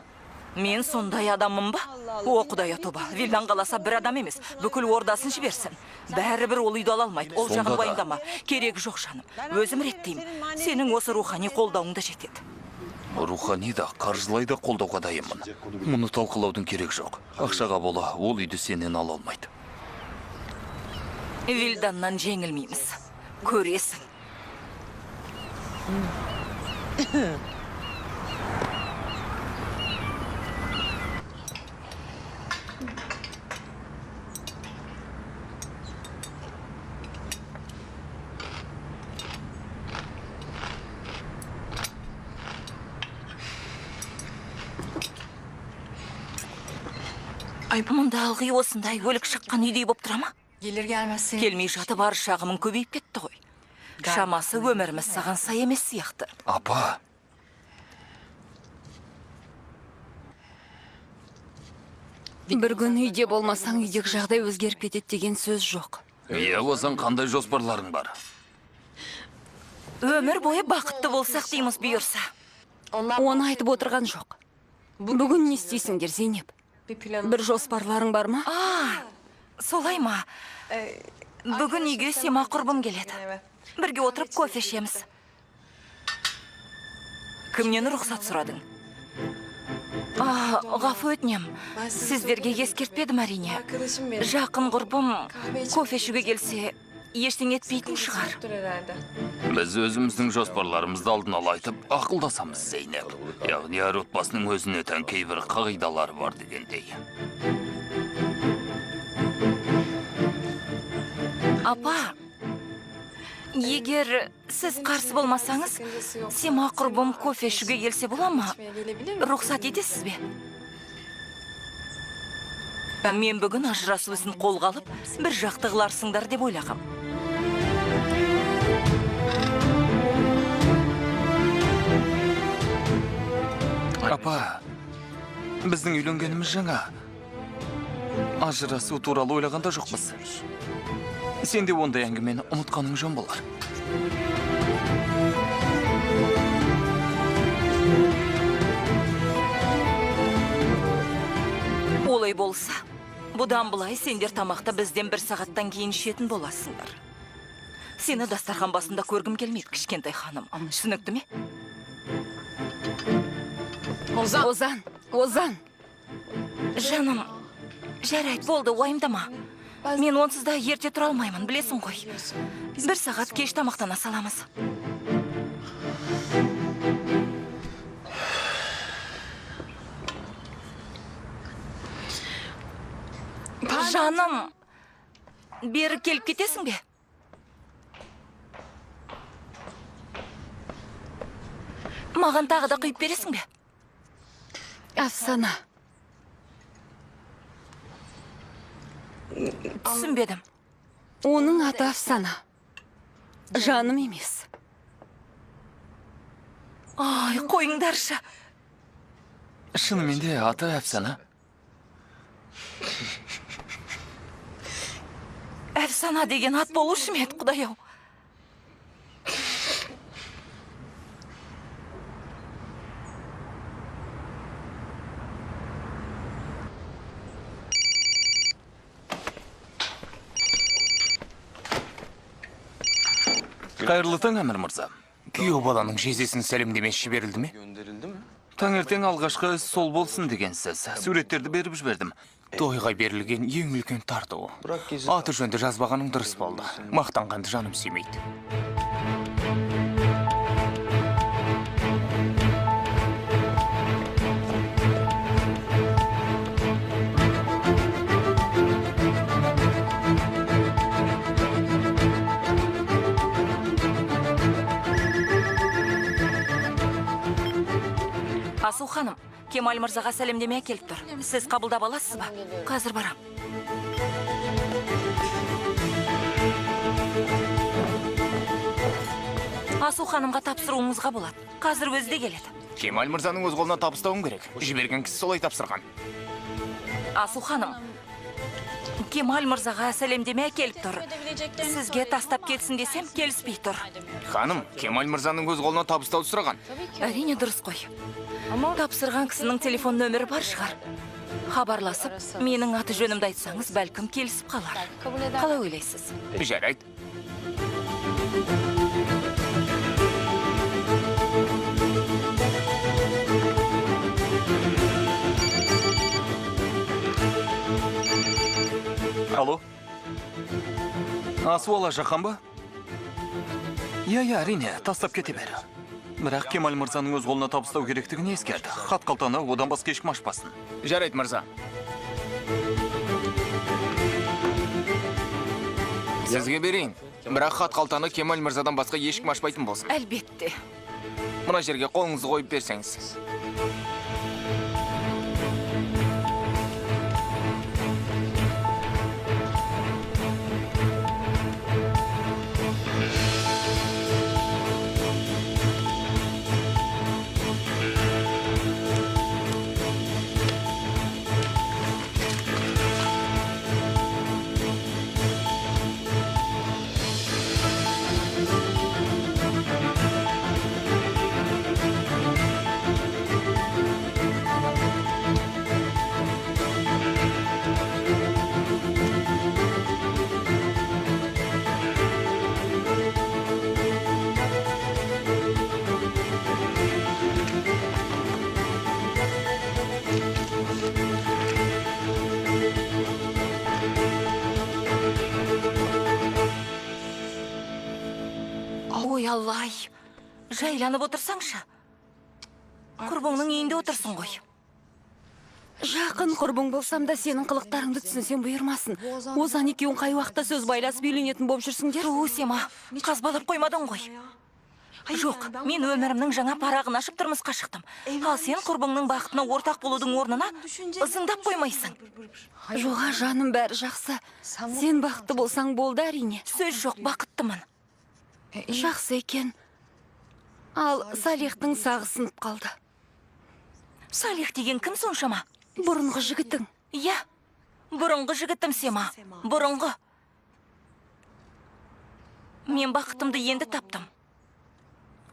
Мен сондай адаммын ба? О, Құдай тоба. Вилдан қаласа бір адам емес, бүкіл ордасын жіберсін. Бәрібір ол үйді ала алмайды. Ол жағын уайымдама. Керек жоқ, жаным. Өзім реттеймін. Сенің осы рухани қолдауыңда жетеді. Рухани да, қаржылай да қолдауға дайынмын. Мұны талқылаудың керек жоқ. Ақшаға бола, ол үйді сенен ала алмайды. Вилданнан жеңілмейміз. Көресің. Мұнда алғи осындай өлік шыққан үйдей боп тұра ма? Келмей жатып ар шағымын көбейіп кетті ғой. Шамасы өміріміз саған сай емес сияқты. Апа! Бір күн үйде болмасаң, үйдегі жағдай өзгеріп кетеді деген сөз жоқ. Иә, осың қандай жоспарларың бар? Өмір бойы бақытты болсақ дейміз бұйырса. Оны айтып отырған жоқ. Бүгін не істейсіңдер, Зейнеп? Бір жоспарларың бар ма? Солай ма? Бүгін үйге Сема құрбым келеді. Бірге отырып кофе ішеміз. Кімнен рұқсат сұрадың? Ғафу өтінем. Сіздерге ескертпедім әрине. Жақын құрбым кофе ішуге келсе, ештеңе етпейтін шығар. Біз өзіміздің жоспарларымызды алдын ала айтып, ақылдасамыз, Зейнеп. Яғни әр отбасының өзіне тән кейбір қағидалары бар дегендей. Апа, егер сіз қарсы болмасаңыз, Сема құрбым кофе ішуге келсе бола ма? Рұқсат етесіз бе? Мен бүгін ажырасу ісін қолға алып, бір жақты қыларсыңдар деп ойлағам. Апа, біздің үйленгеніміз жаңа. Ажырасу туралы ойлағанда жоқпыз. Сен де ондай әңгімені ұмытқаның жөн болар. Олай болса, бұдан бұлай сендер тамақта бізден 1 сағаттан кейін ішетін боласыңдар. Сені дастархан басында көргім келмейді, кішкентай ханым. Түсінікті ме? Озан. Жаным, жарайды, болды, уайымдама. Мен онсыз да ерте тұра алмаймын, білесің ғой. 1 сағат кеш тамақтана саламыз. Жаным, бері келіп кетесің бе? Маған тағы да құйып бересің бе? Афсана. Түсінбедім. Оның аты Афсана. Жаным емес. Ай, қойыңдаршы. Шынымен де аты Әфсана. Әфсана деген ат болушы ма еді, Құдай-ау? Қайырлы таң, Әмір мырза. Күйеу баланың жездесін сәлемдемесі жіберілді ме? Таңертең алғашқы іс сол болсын дегенсіз. Суреттерді беріп жібердім. Тойға берілген ең үлкен тартуы. Аты жөнді жазбағаның дұрыс болды. Мақтанғанды жаным сүймейді. Асу ханым, Кемал мырзаға сәлемдеме келіп тұр. Сіз қабылдап аласыз ба? Қазір барам. Асу ханымға тапсыруыңызға болады. Қазір өзі де келеді. Кемал мырзаның өз қолына табыстауым керек. Жіберген кісі солай тапсырған. Асу ханым, Кемал мырзаға сәлемдеме келіп тұр. Сізге тастап кетсін десем, келіспей тұр. Ханым, Кемал мырзаның өз қолына табыстау сұраған. Әрине дұрыс қой. Тапсырған кісінің телефон нөмірі бар шығар. Хабарласып, менің аты жөнімді айтсаңыз, бәлкім келісіп қалар. Қалай ойлайсыз? Жарайды. Алло? Асу ала жаққан ба? Я, әрине, тастап кете бер. Бірақ Кемал мырзаның өз қолына табыстау керектігін ескерді. Хат қалтаны одан басқа ешкім ашпасын. Жарайды, мырза. Сізге берейін. Бірақ хат қалтаны Кемал мырзадан басқа ешкім ашпайтын болсын. Әлбетте. Мына жерге қолыңызды қойып берсеңіз. Ой, Аллай. Жайланып отырсаңшы. Құрбыңның үйінде отырсын ғой. Жақын құрбың болсам да сенің қылықтарыңды түсінсем бұйырмасын. Озан екеуің қай уақытта сөз байласып үйленетін болып жүрсіңдер? Сема, қазбалап қоймадың ғой. Жоқ, мен өмірімнің жаңа парағын ашып тұрмысқа шықтым. Ал сен құрбыңның бақытына ортақ болудың орнына ызыңдап қоймайсың. Жоға, жаным, бәрі жақсы. Сен бақытты болсаң болды әрине. Сөз жоқ, бақыттымын. Жақсы екен. Ал Салихтың сағы сынып қалды. Салих деген кім соншама? Бұрынғы жігітің. Иә, бұрынғы жігітім Сема, бұрынғы. Мен бақытымды енді таптым.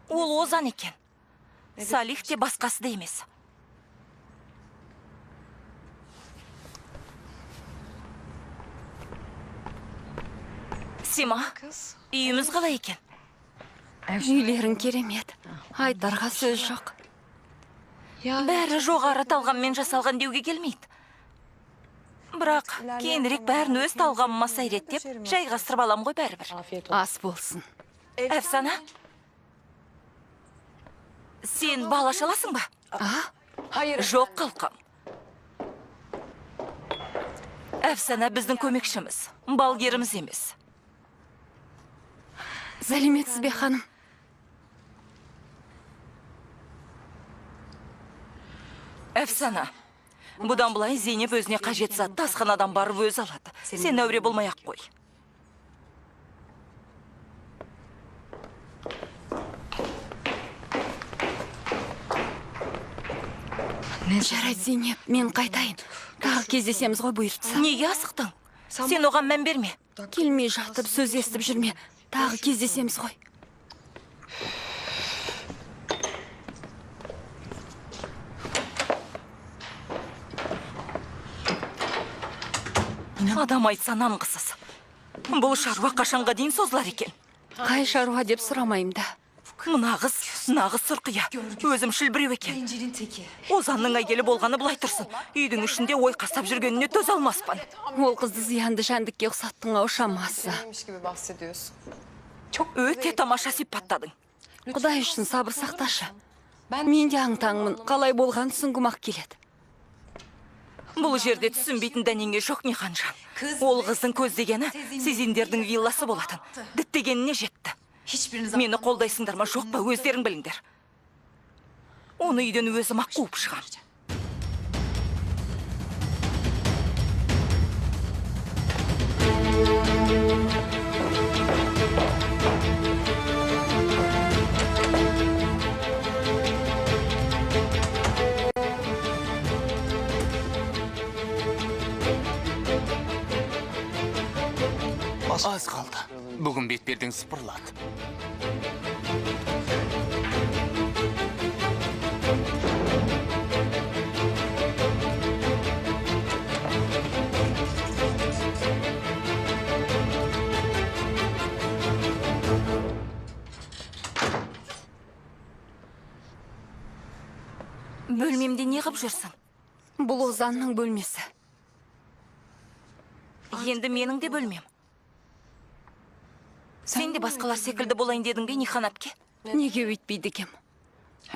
Ол Озан екен. Салих те басқасы да емес. Сема, үйіміз қалай екен? Үйлерің керемет. Айтарға сөз жоқ. Бәрі жоғары талғаммен жасалған деуге келмейді. Бірақ кейінірек бәрін өз талғамыма сайреттеп, жайғастырып алам ғой бәрібір. Ас болсын. Әфсана, сен бала шаласың ба? Жоқ, қалқам. Әфсана біздің көмекшіміз, балгеріміз емес. Сәлеметсіз бе, ханым? Әфсана, бұдан бұлай Зейнеп өзіне қажет зат асханадан барып өзі алады. Сен әуре болмай-ақ қой. Жарайды, Зейнеп, мен қайтайын. Тағы кездесеміз ғой, бұйыртса. Неге асықтың? Сен оған мән берме. Келмей жатып, сөз естіп жүрме. Тағы кездесеміз ғой. Адам айтса нанғысыз. Бұл шаруа қашанға дейін созылар екен. Қай шаруа деп сұрамайым да. Нағыз сұрқия. Өзімшіл біреу екен. Озанның әйелі болғаны бұлай тұрсын. Үйдің ішінде ой қастап жүргеніне төз алмаспын. Ол қызды зиянды жәндікке ұқсаттың ау шамасы. Өте тамаша сипаттадың. Құдай үшін сабыр сақташы. Мен де аңтаңмын, қалай болған түсінгім-ақ келеді. Бұл жерде түсінбейтін дәнеңе жоқ не қанжан. Ол қыздың көздегені сезендердің вилласы болатын. Діттегеніне жетті. Мені қолдайсыңдар ма жоқ па, өздерің біліңдер. Оны үйден өзім-ақ қуып шығам. Аз қалды. Бүгін бетперден сыпырлады. Бөлмемде не қып жүрсің? Бұл Озанның бөлмесі. Енді менің де бөлмем. Сен де басқалар секілді болайын дедің бе, Нихан әпке? Неге өйтпейді кем?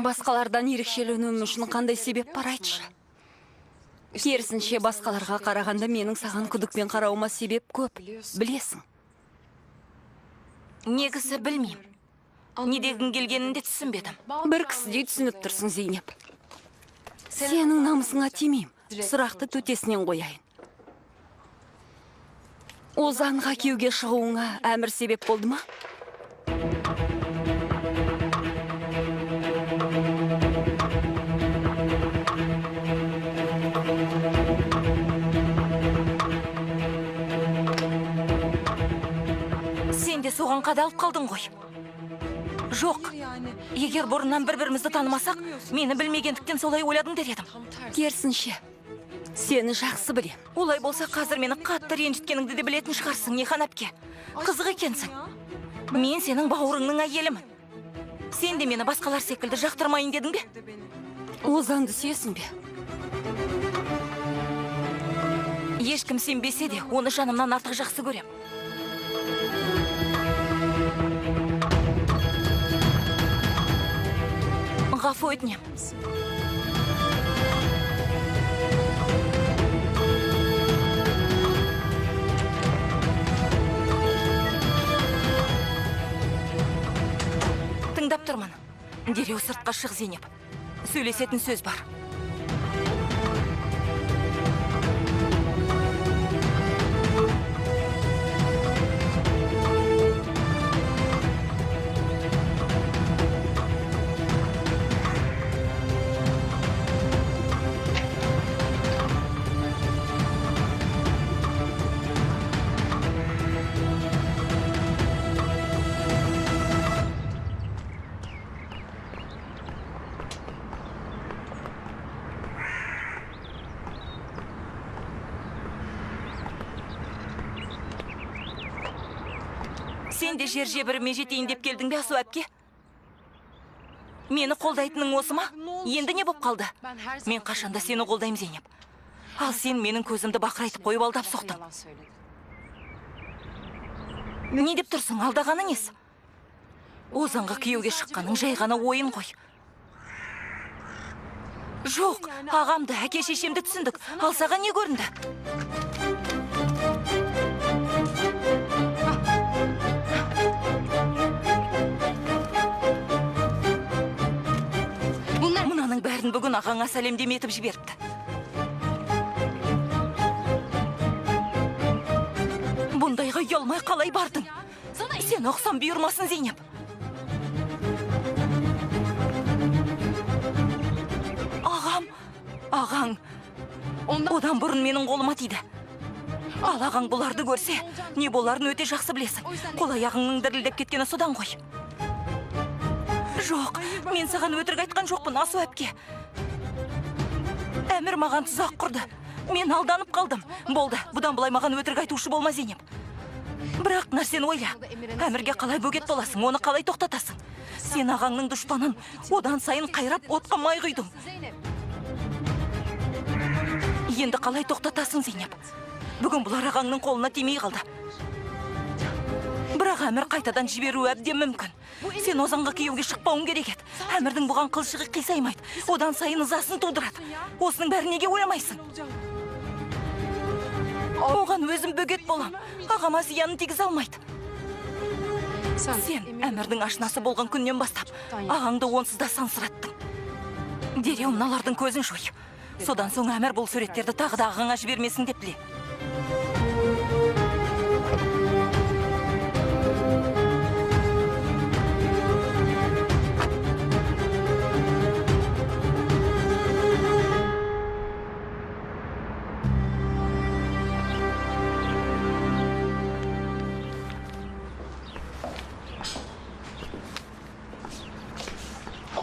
Басқалардан ерекшеленуім үшін қандай себеп бар айтшы? Керісінше басқаларға қарағанда менің саған күдікпен қарауыма себеп көп. Білесің. Негізі білмеймін. Не дегің келгенін де түсінбедім. Бір кісідей түсініп тұрсың, Зейнеп. Сенің намысыңа тимеймін. Сұрақты төтесінен қояйын. Озанға күйеуге шығуыңа әмір себеп болды ма? Сен де соған қадалып қалдың ғой. Жоқ, егер бұрыннан бір-бірімізді танымасақ, мені білмегендіктен солай ойладың дер едім. Керісінше, сені жақсы білем. Олай болса қазір мені қатты ренжіткеніңді де білетін шығарсың, Нихан әпке. Қызық екенсің. Мен сенің бауырыңның әйелімін. Сен де мені басқалар секілді жақтырмайын дедің бе? Озанды сүйесің бе? Ешкім сенбесе де, оны жанымнан артық жақсы көрем. ғафу өтінем. Тыңдап тұрмын. Дереу сыртқа шық, Зейнеп. Сөйлесетін сөз бар. Сен де жер жебіріме жетейін деп келдің бе, Асу әпке? Мені қолдайтының осы ма? Енді не боп қалды? Мен қашанда сені қолдайым, Зейнеп. Ал сен менің көзімді бақырайтып қойып алдап соқтың. Не деп тұрсың, алдағаны несі? Озанға күйеуге шыққаның жай ғана ойын ғой. Жоқ, ағамды, әке шешемді түсіндік. Ал саған не көрінді? Мұнаның бәрін бүгін ағаңа сәлемдеме етіп жіберіпті. Бұндайға ұялмай қалай бардың? Сен оқсам бұйырмасын, Зейнеп. Ағаң, одан бұрын менің қолыма тиді. Ал ағаң бұларды көрсе, не боларын өте жақсы білесің. Қол аяғыңның дірілдеп кеткені содан ғой. Жоқ, мен саған өтірік айтқан жоқпын, Асу әпке. Әмір маған тұзақ құрды. Мен алданып қалдым. Болды, бұдан былай маған өтірік айтушы болма, Зейнеп. Бірақ нәрсені ойла. Әмірге қалай бөгет боласың, оны қалай тоқтатасың? Сен ағаңның дұшпанын одан сайын қайрап отқа май құйдың. Енді қалай тоқтатасың, Зейнеп? Бүгін бұлар ағаңның қолына тимей қалды. Бірақ Әмір қайтадан жіберу әбден мүмкін. Сен Озанға күйеуге шықпауың керек еді. Әмірдің бұған қылшығы қисаймайды. Одан сайын ызасын тудырады. Осының бәрін неге ойламайсың? Оған өзім бөгет болам. Ағама зиянын тигізе алмайды. Сен Әмірдің ашынасы болған күннен бастап ағаңды онсыз да сансыраттың. Дереу мыналардың көзін жой. Содан соң Әмір бұл суреттерді тағы да ағаңа жібермесін деп біле.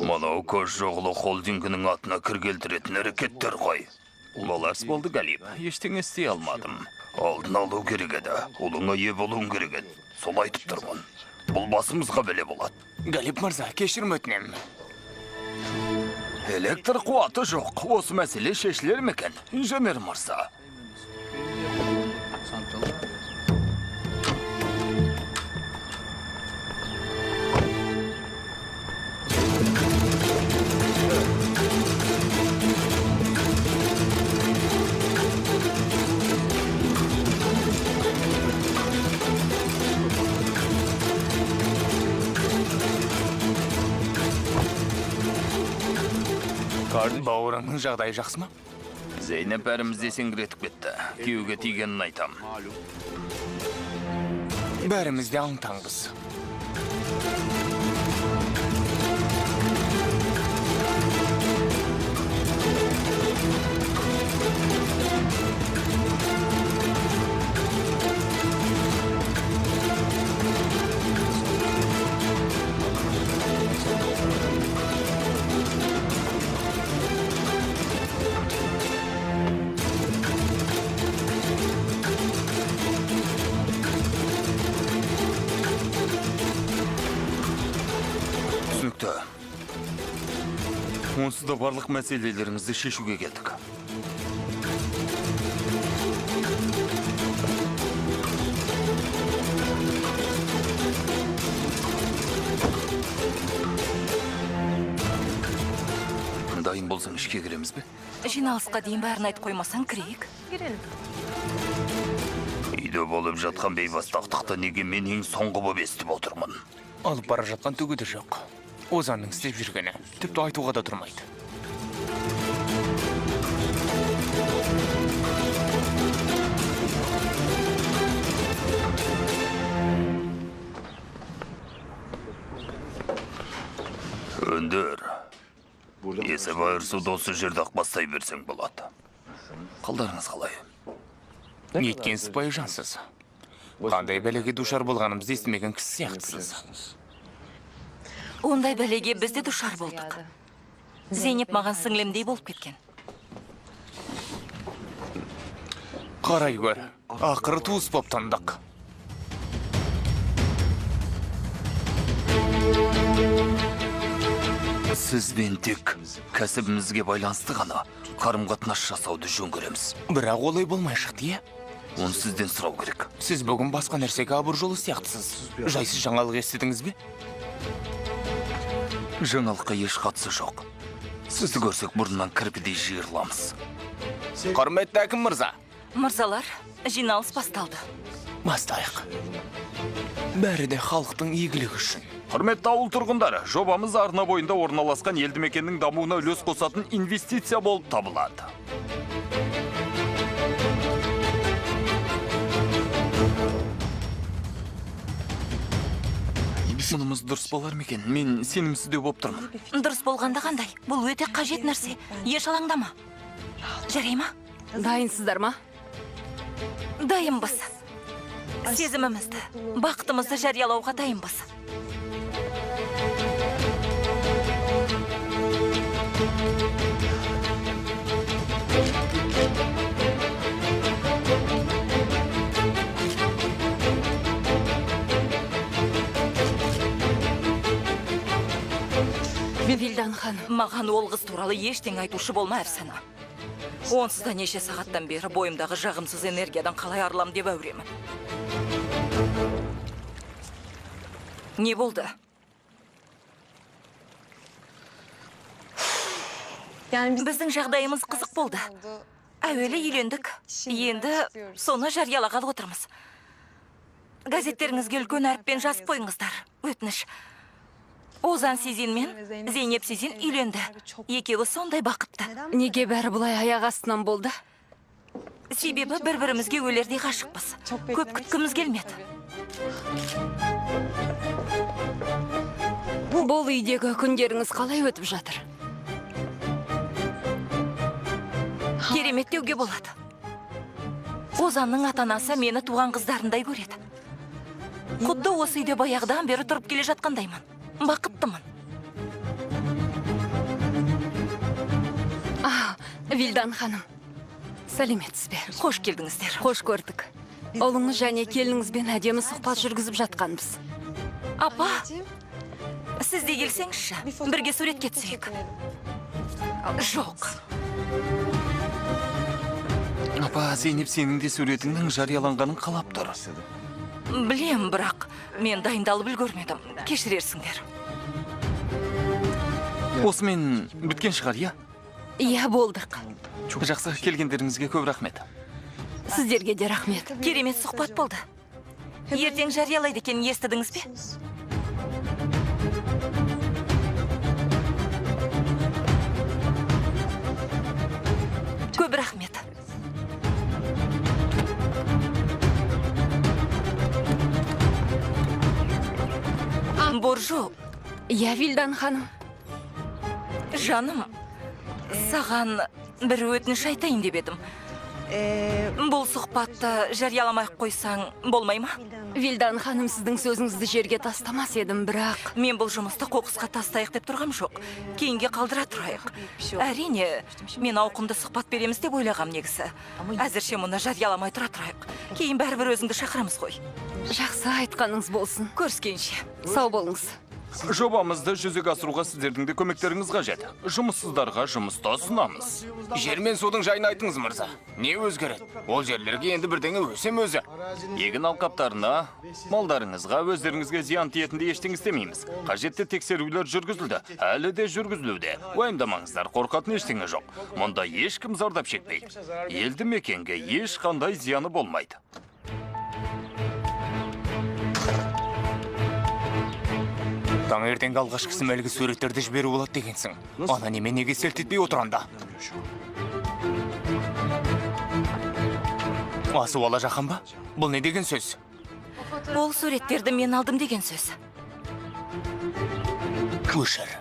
Мынау көз жоғылы холдингінің атына кір келтіретін әрекеттер ғой. Олас болды, Галип. Ештеңе істей алмадым. Алдын алу керек еді. Ұлыңа ие болуың керек еді. Сол айтып тұрмын. Бұл басымызға бәле болады. Галип мырза, кешірім өтінем. Электр қуаты жоқ. Осы мәселе шешілер ме екен, инженер мырза? Бауырыңның жағдайы жақсы ма? Зейнеп бәрімізде сеңгіретіп кетті. Күйеуге тигенін айтам. Бәрімізде аң-таңбыз. Онсыз да барлық мәселелерімізді шешуге келдік. дайын болсаң ішке кіреміз бе? Жиналысқа дейін бәрін айтып қоймасаң кірейік. Үйде болып жатқан бейбастақтықты неге мен ең соңғы боп естіп отырмын? Алып бара жатқан түгі де жоқ. Озанның істеп жүргені тіпті айтуға да тұрмайды. Өндөр. Есі байырсуды осы жерді бастай берсең болады. Қалдарыңыз қалай? Неткен сыпайы жансыз. Қандай бәлеге душар болғанымызды естімеген кісі сияқтысыз. Ондай бәлеге біз де душар болдық. Зейнеп маған сіңлемдей болып кеткен. Қарай көр, ақыры туыс боп тандық. Сізбен тек кәсібімізге байланысты ғана қарым-қатынас жасауды жөн көреміз. Бірақ олай болмай шықты, Оны сізден сұрау керек. Сіз бүгін басқа нәрсеге абыр жолы сияқтысыз. Жайсыз жаңалық естідіңіз бе? Жаңалыққа еш қатысы жоқ. Сізді көрсек бұрыннан кірпідей жиырламыз. Құрметті әкім мырза. Мырзалар, жиналыс басталды. Бастайық. Бәрі де халықтың игілігі үшін. Құрметті ауыл тұрғындары, жобамыз арна бойында орналасқан елді мекеннің дамуына үлес қосатын инвестиция болып табылады. Мұнымыз дұрыс болар ма екен? Мен сенімсіздеу болып тұрмын. Дұрыс болғанда қандай? Бұл өте қажет нәрсе. Еш алаңдама. Жарай ма? Дайынсыздар ма? Дайынбыз. Сезімімізді, бақытымызды жариялауға дайынбыз. Вилдан ханым. Маған ол қыз туралы ештеңе айтушы болма, Әфсана. Онсыз да неше сағаттан бері бойымдағы жағымсыз энергиядан қалай арылам деп әуремін. Не болды? Біздің жағдайымыз қызық болды. Әуелі үйлендік. Енді соны жариялағалы отырмыз. Газеттеріңізге үлкен әріппен жазып қойыңыздар. Өтініш. Озан Сезин мен Зейнеп Сезин үйленді. Екеуі сондай бақытты. Неге бәрі бұлай аяқ астынан болды? Себебі бір-бірімізге өлердей ғашықпыз. Көп күткіміз келмеді. Бұл үйдегі күндеріңіз қалай өтіп жатыр? Керемет деуге болады. Озанның ата-анасы мені туған қыздарындай көреді. Құдды осы үйде баяғыдан бері тұрып келе жатқандаймын. Бақыттымын. Вилдан ханым. Сәлеметсіз бе? Қош келдіңіздер. Қош көрдік. Ұлыңыз және келініңізбен әдемі сұхбат жүргізіп жатқанбыз. Апа, сіз де келсеңізші, бірге суретке түсейік. Жоқ. Апа, Зейнеп сенің де суретіңнің жарияланғанын қалап тұр. Білем, бірақ мен дайындалып үлгермедім. Кешірерсіңдер. Осымен біткен шығар, иә? Иә, болдық. Жақсы, келгендеріңізге көп рахмет. Сіздерге де рахмет. Керемет сұхбат болды. Ертең жариялайды екен, естідіңіз бе? Көп рахмет. Боржу. Иә, Вилдан ханым. Жаным, саған бір өтініш айтайын деп едім. Бұл сұхбатты жарияламай қойсаң болмай ма? Вилдан ханым, сіздің сөзіңізді жерге тастамас едім, бірақ... Мен бұл жұмысты қоқысқа тастайық деп тұрғам жоқ. Кейінге қалдыра тұрайық. Әрине, мен ауқымды сұхбат береміз деп ойлағам негісі. Әзірше мұны жарияламай тұра тұрайық. Кейін бәрібір өзіңді шақырамыз ғой. Жақсы, айтқаныңыз болсын. Көріскенше. Сау болыңыз. Жобамызды жүзеге асыруға сіздердің де көмектеріңіз қажет. Жұмыссыздарға жұмыста ұсынамыз. Жер мен судың жайын айтыңыз, мырза. Не өзгереді? Ол жерлерге енді бірдеңе өсем өзі. Егін алқаптарына, малдарыңызға, өздеріңізге зиян тиетінде ештеңе істемейміз. Қажетті тексерулер жүргізілді, әлі де жүргізілуде. Уайымдамаңыздар, қорқатын ештеңе жоқ. Мұнда ешкім зардап шекпейді. Елді мекенге ешқандай зияны болмайды. Таңертеңгі алғашқысы мәлгі суреттерді жіберу болады дегенсің. Ана неме неге селт етпей отыранда? Асу ала жақан ба? Бұл не деген сөз? Ол суреттерді мен алдым деген сөз. Өшір.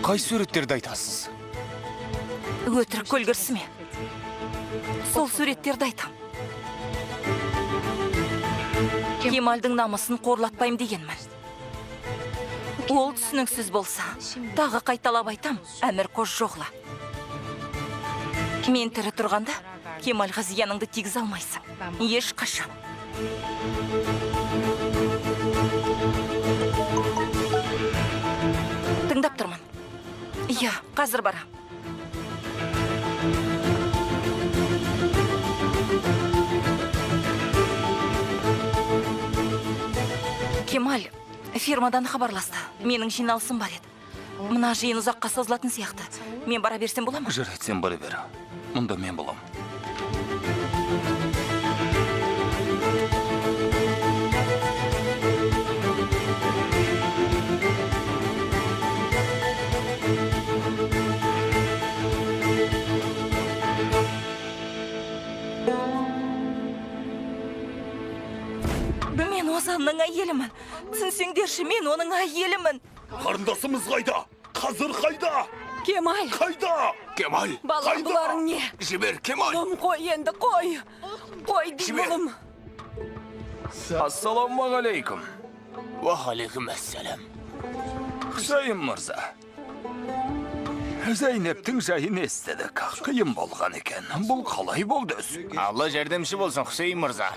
Қай суреттерді айтасыз? Өтірік көлгірсі ме? Сол суреттерді айтам. Кемалдың намысын қорлатпайым дегенмін. Ол түсініксіз болса, тағы қайталап айтам, әмір қош жоғла. Мен тірі тұрғанда, Кемалға зияныңды тигіз алмайсың. Еш қашан. Тыңдап тұрмын. Иә, қазір бара. Кемал фирмадан хабарласты. Менің жиналысым бар еді. Мына жиын ұзаққа созылатын сияқты. Мен бара берсем бола ма? Жарайды, сен бара бер. Мұнда мен болам. Мен Озанның әйелімін. Түсінсеңдерші, мен оның әйелімін. Қарындасымыз қайда? Қазір қайда? Кемал, Қайда? Кемал! балам, бұларың не? Жібер, Кемал! Ұлым, қой енді, қой. Қой дейм, Жібер. ұлым. Ассаламағалейкум. Уағалейкум әссәләм. Хусайын мырза. Зайнептің жайын естідік. Қиын болған екен. Бұл қалай болды? Алла жәрдемші болсын, Хусейн мырза.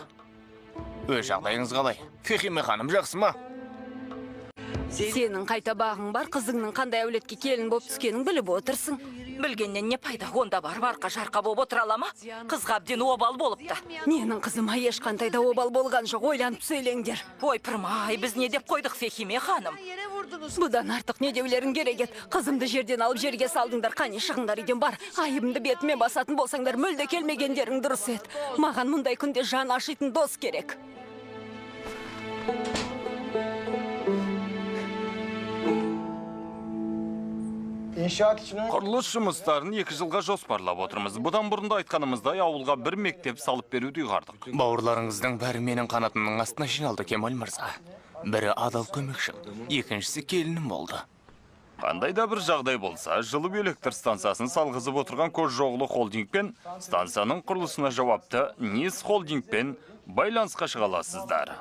Өз жағдайыңыз қалай? Фехиме ханым жақсы ма? Сенің қайта бағың бар, қызыңның қандай әулетке келін болып түскенін біліп отырсың. Білгеннен не пайда? Онда бар, барқа жарқа болып отыра ала ма? Қызға әбден обал болыпты. Менің қызыма ешқандай да обал болған жоқ, ойланып сөйлеңдер. Ой, пырмай, біз не деп қойдық, Фехиме ханым? Бұдан артық не деулерің керек еді. Қызымды жерден алып жерге салдыңдар, қане шығыңдар үйден бар. Айымды бетіме басатын болсаңдар, мүлде келмегендерің дұрыс еді. Маған мұндай күнде жан ашитын дос керек. Құрылыс жұмыстарын 2 жылға жоспарлап отырмыз. Бұдан бұрында айтқанымыздай ауылға бір мектеп салып беруді ұйғардық. Бауырларыңыздың бәрі менің қанатымның астына жиналды, Кемал мырза. Бірі адал көмекшім, екіншісі келінім болды. Қандай да бір жағдай болса, жылу электр станциясын салғызып отырған Кожжоғлы холдингпен станцияның құрылысына жауапты Низ холдингпен байланысқа шыға аласыздар.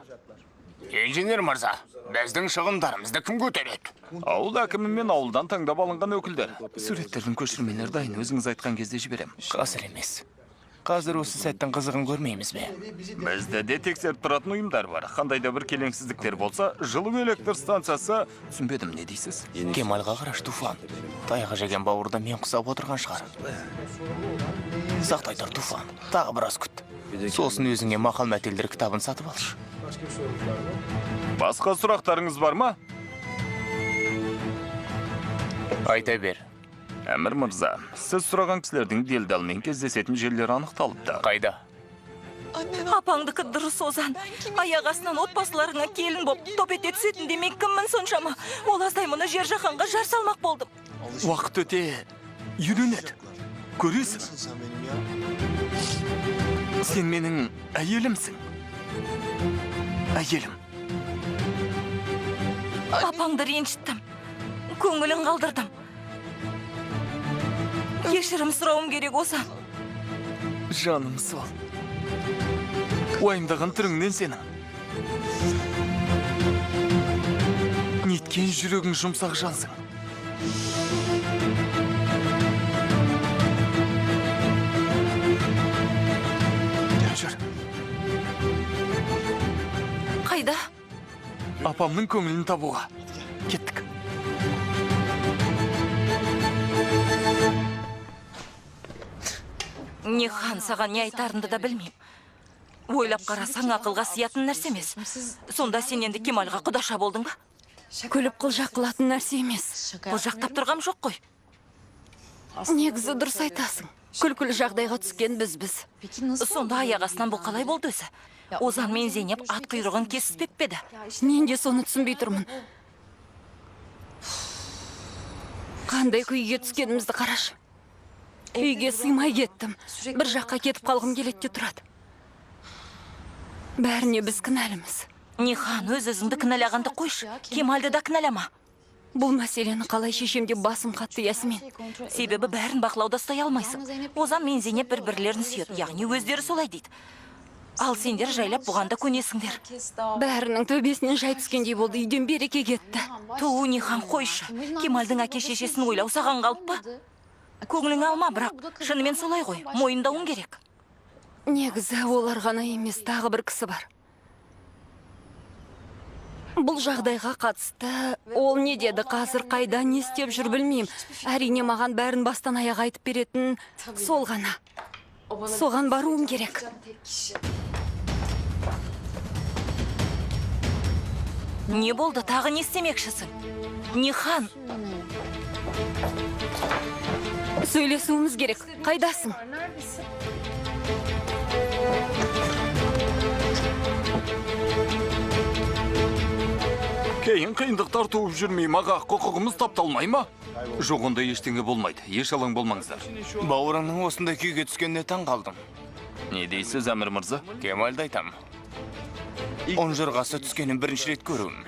Инженер мырза, біздің шығындарымызды кім көтереді? Ауыл әкімі мен ауылдан таңдап алынған өкілдер. Суреттердің көшірмелері дайын, өзіңіз айтқан кезде жіберем. Қазір емес. Қазір осы сәттің қызығын көрмейміз бе? Бізде де тексеріп тұратын ұйымдар бар. Қандай да бір келеңсіздіктер болса, жылу электр станциясы, түсінбедім, не дейсіз? Кемалға қараш, Туфан. Таяғы жеген бауырда мен құсап отырған шығар. Сақтай тұр, Туфан. Тағы біраз күт. Сосын өзіңе мақал мәтелдер кітабын сатып алшы. Басқа сұрақтарыңыз бар ма? Айта бер. Әмір мырза, сіз сұраған кісілердің делдалмен кездесетін жерлері анықталыпты. Қайда? Апаңдікі дұрыс, Озан. Аяқ астынан отбасыларыңа келін боп, топ ете түсетін демек кіммін соншама. Ол аздай мұны жер жаһанға жар салмақ болдым. Уақыт өте үйренеді. Көресің? Сен менің әйелімсің. Әйелім. Апаңды ренжіттім. Көңілін қалдырдым. Кешірім сұрауым керек, Озан. Жаным сол. Уайымдаған түріңнен сенің. Неткен жүрегің жұмсақ жансың. Қайда? Апамның көңілін табуға. Кеттік. Нихан, саған не айтарымды да білмеймін. Ойлап қарасаң ақылға сиятын нәрсе емес. Сонда сен енді Кемалға құдаша болдың ба? Күліп қылжақ қылатын нәрсе емес. Қылжақтап тұрғам жоқ қой. Негізі дұрыс айтасың. Күлкілі жағдайға түскен біз. Сонда аяқ астынан бұл қалай болды өзі? Озан мен Зейнеп ат құйрығын кесіспек педі. Мен де соны түсінбей тұрмын. Қандай күйге түскенімізді қарашы. Үйге сыймай кеттім. Бір жаққа кетіп қалғым келетте тұрады. Бәріне біз кінәліміз. Нихан, өз-өзіңді кінәлағанды қойшы. Кемалды да кінәлама. Бұл мәселені қалай шешем деп басым қатты Ясмин. Себебі бәрін бақылауда ұстай алмайсың. Озан мен Зейнеп бір-бірлерін сүйеді, яғни өздері солай дейді. Ал сендер жайлап бұғанда көнесіңдер. Бәрінің төбесінен жай түскендей болды, үйден береке кетті. Туу, Нихан, қойшы. Кемалдың әке-шешесін ойлау саған қалып па? Көңілің алма, бірақ шынымен солай ғой, мойындауың керек. Негізі олар ғана емес, тағы бір кісі бар. Бұл жағдайға қатысты, ол не деді, қазір қайда не істеп жүр білмеймін. Әрине маған бәрін бастан аяқ айтып беретін сол ғана. Соған баруым керек. Не болды, тағы не істемекшісің? Нихан, Сөйлесуіміз керек. Қайдасың? Кейін қиындықтар туып жүрмей маға құқығымыз тапталмай ма? Жоқ, онда ештеңе болмайды. Еш алаң болмаңыздар. Бауырыңның осындай күйге түскеніне таң қалдым. Не дейсіз, Әмір мырза? Кемалды айтам. Онжырғасы түскенін бірінші рет көруім.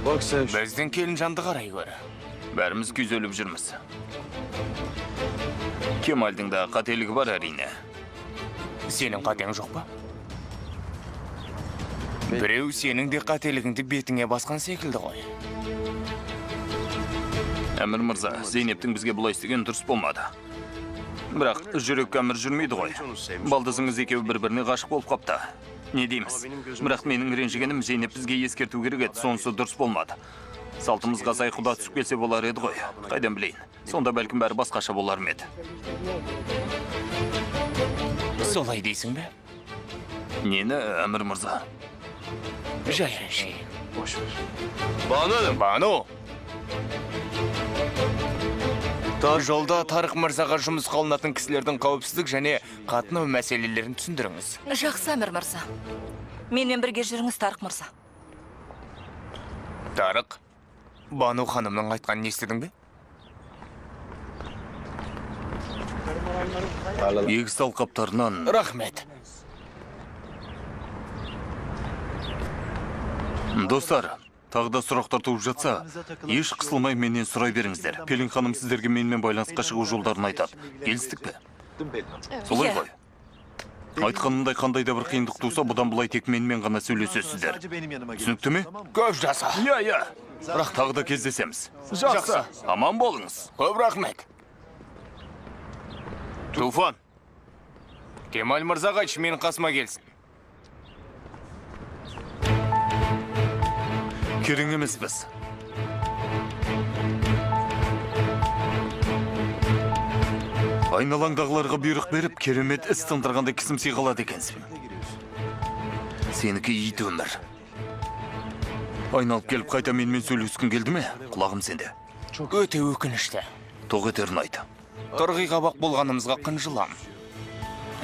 Біздің келін жанды қарай көр. Бәріміз күйзеліп жүрміз. Кемалдың да қателігі бар әрине. Сенің қатең жоқ па? Біреу сенің де қателігіңді бетіңе басқан секілді ғой. Әмір мырза, Зейнептің бізге бұлай істеген дұрыс болмады. Бірақ жүрек әмір жүрмейді ғой. Балдызыңыз екеуі бір-біріне ғашық болып қапты. Не дейміз? Бірақ менің ренжігенім Зейнеп бізге ескерту керек еді, сонысы дұрыс болмады. Салтымызға сай құда түсіп келсе болар еді ғой. Қайдан білейін? Сонда бәлкім бәрі басқаша болар ма еді? Солай дейсің бе? Нені, Әмір мырза? Жай әшей. Бану! Жолда Тарық мырзаға жұмыс қалынатын кісілердің қауіпсіздік және қатынау мәселелерін түсіндіріңіз. жақсы, Әмір мырза. Менімен бірге жүріңіз, Тарық мырза. Тарық, Бану ханымның айтқанын естідің бе? Егіс алқаптарынан... Рахмет. Достар, тағы да сұрақтар туып жатса, еш қысылмай менен сұрай беріңіздер. Пелин ханым сіздерге менімен байланысқа шығу жолдарын айтады. Келістік пе? Солай ғой. Айтқанымдай қандай да бір қиындық туса, бұдан бұлай тек менімен ғана сөйлесесіздер. Түсінікті ме? Көп жаса. Иә. Бірақ тағы да кездесеміз. Жақсы. Аман болыңыз. Көп рахмет. Туфан. Кемал мырзаға айтшы менің қасыма келсін. Керең емес біз. Айналаңдағыларға бұйрық беріп, керемет іс тындырғанда кісім сыйғалады екенсің. Сенікі ит өмір. Айналып келіп қайта менімен сөйлескің келді ме? Құлағым сенде. Өте өкінішті. Тоқ етерін айт. Қырғиға бақ болғанымызға қынжылам.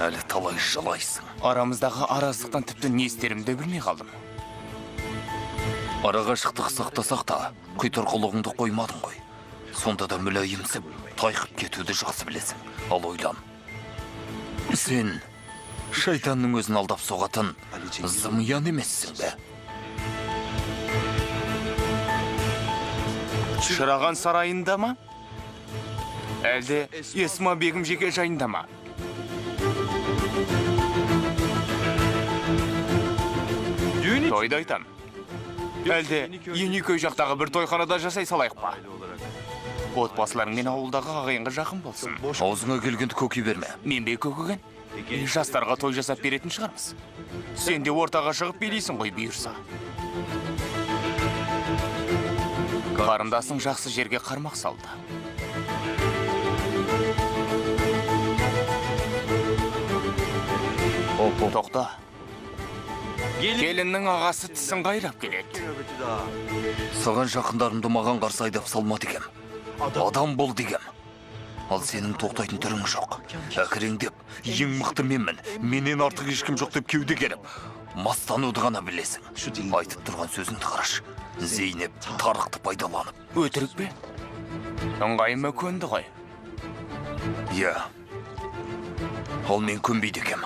Әлі талай жылайсың. Арамыздағы араздықтан тіпті не істерімді білмей қалдым. Арағашықтық сақтасақ та, құйтырқылығыңды қоймадың ғой. Сонда да мүлайымсып, тайқып кетуді жақсы білесің. Ал ойлан. Сен шайтанның өзін алдап соғатын зымиян емессің бе? Шыраған сарайында ма? Әлде Есма бегім жеке жайында ма? Тойды айтам. Әлде Еникөй жақтағы бір тойханада жасай салайық па? Отбасыларың мен ауылдағы ағайынға жақын болсын. Аузыңа келгенді көкей берме. Мен бе көкіген? Жастарға той жасап беретін шығармыз. Сен де ортаға шығып билейсің ғой бұйырса. Қарындасың жақсы жерге қармақ салды. Тоқта. Келіннің ағасы тісін қайрап келеді. Саған жақындарымды маған қарсы айдап салмады екем. Адам бол дегем. Ал сенің тоқтайтын түрің жоқ. Әкіреңдеп, ең мықты менмін. Менен артық ешкім жоқ деп кеуде керіп. Мастануды ғана білесің. Айтып тұрған сөзіңді қараш. Зейнеп тарықты пайдаланып. Өтірік бе? Ыңғайыма көнді ғой. Иә. Ал мен көнбейді екем.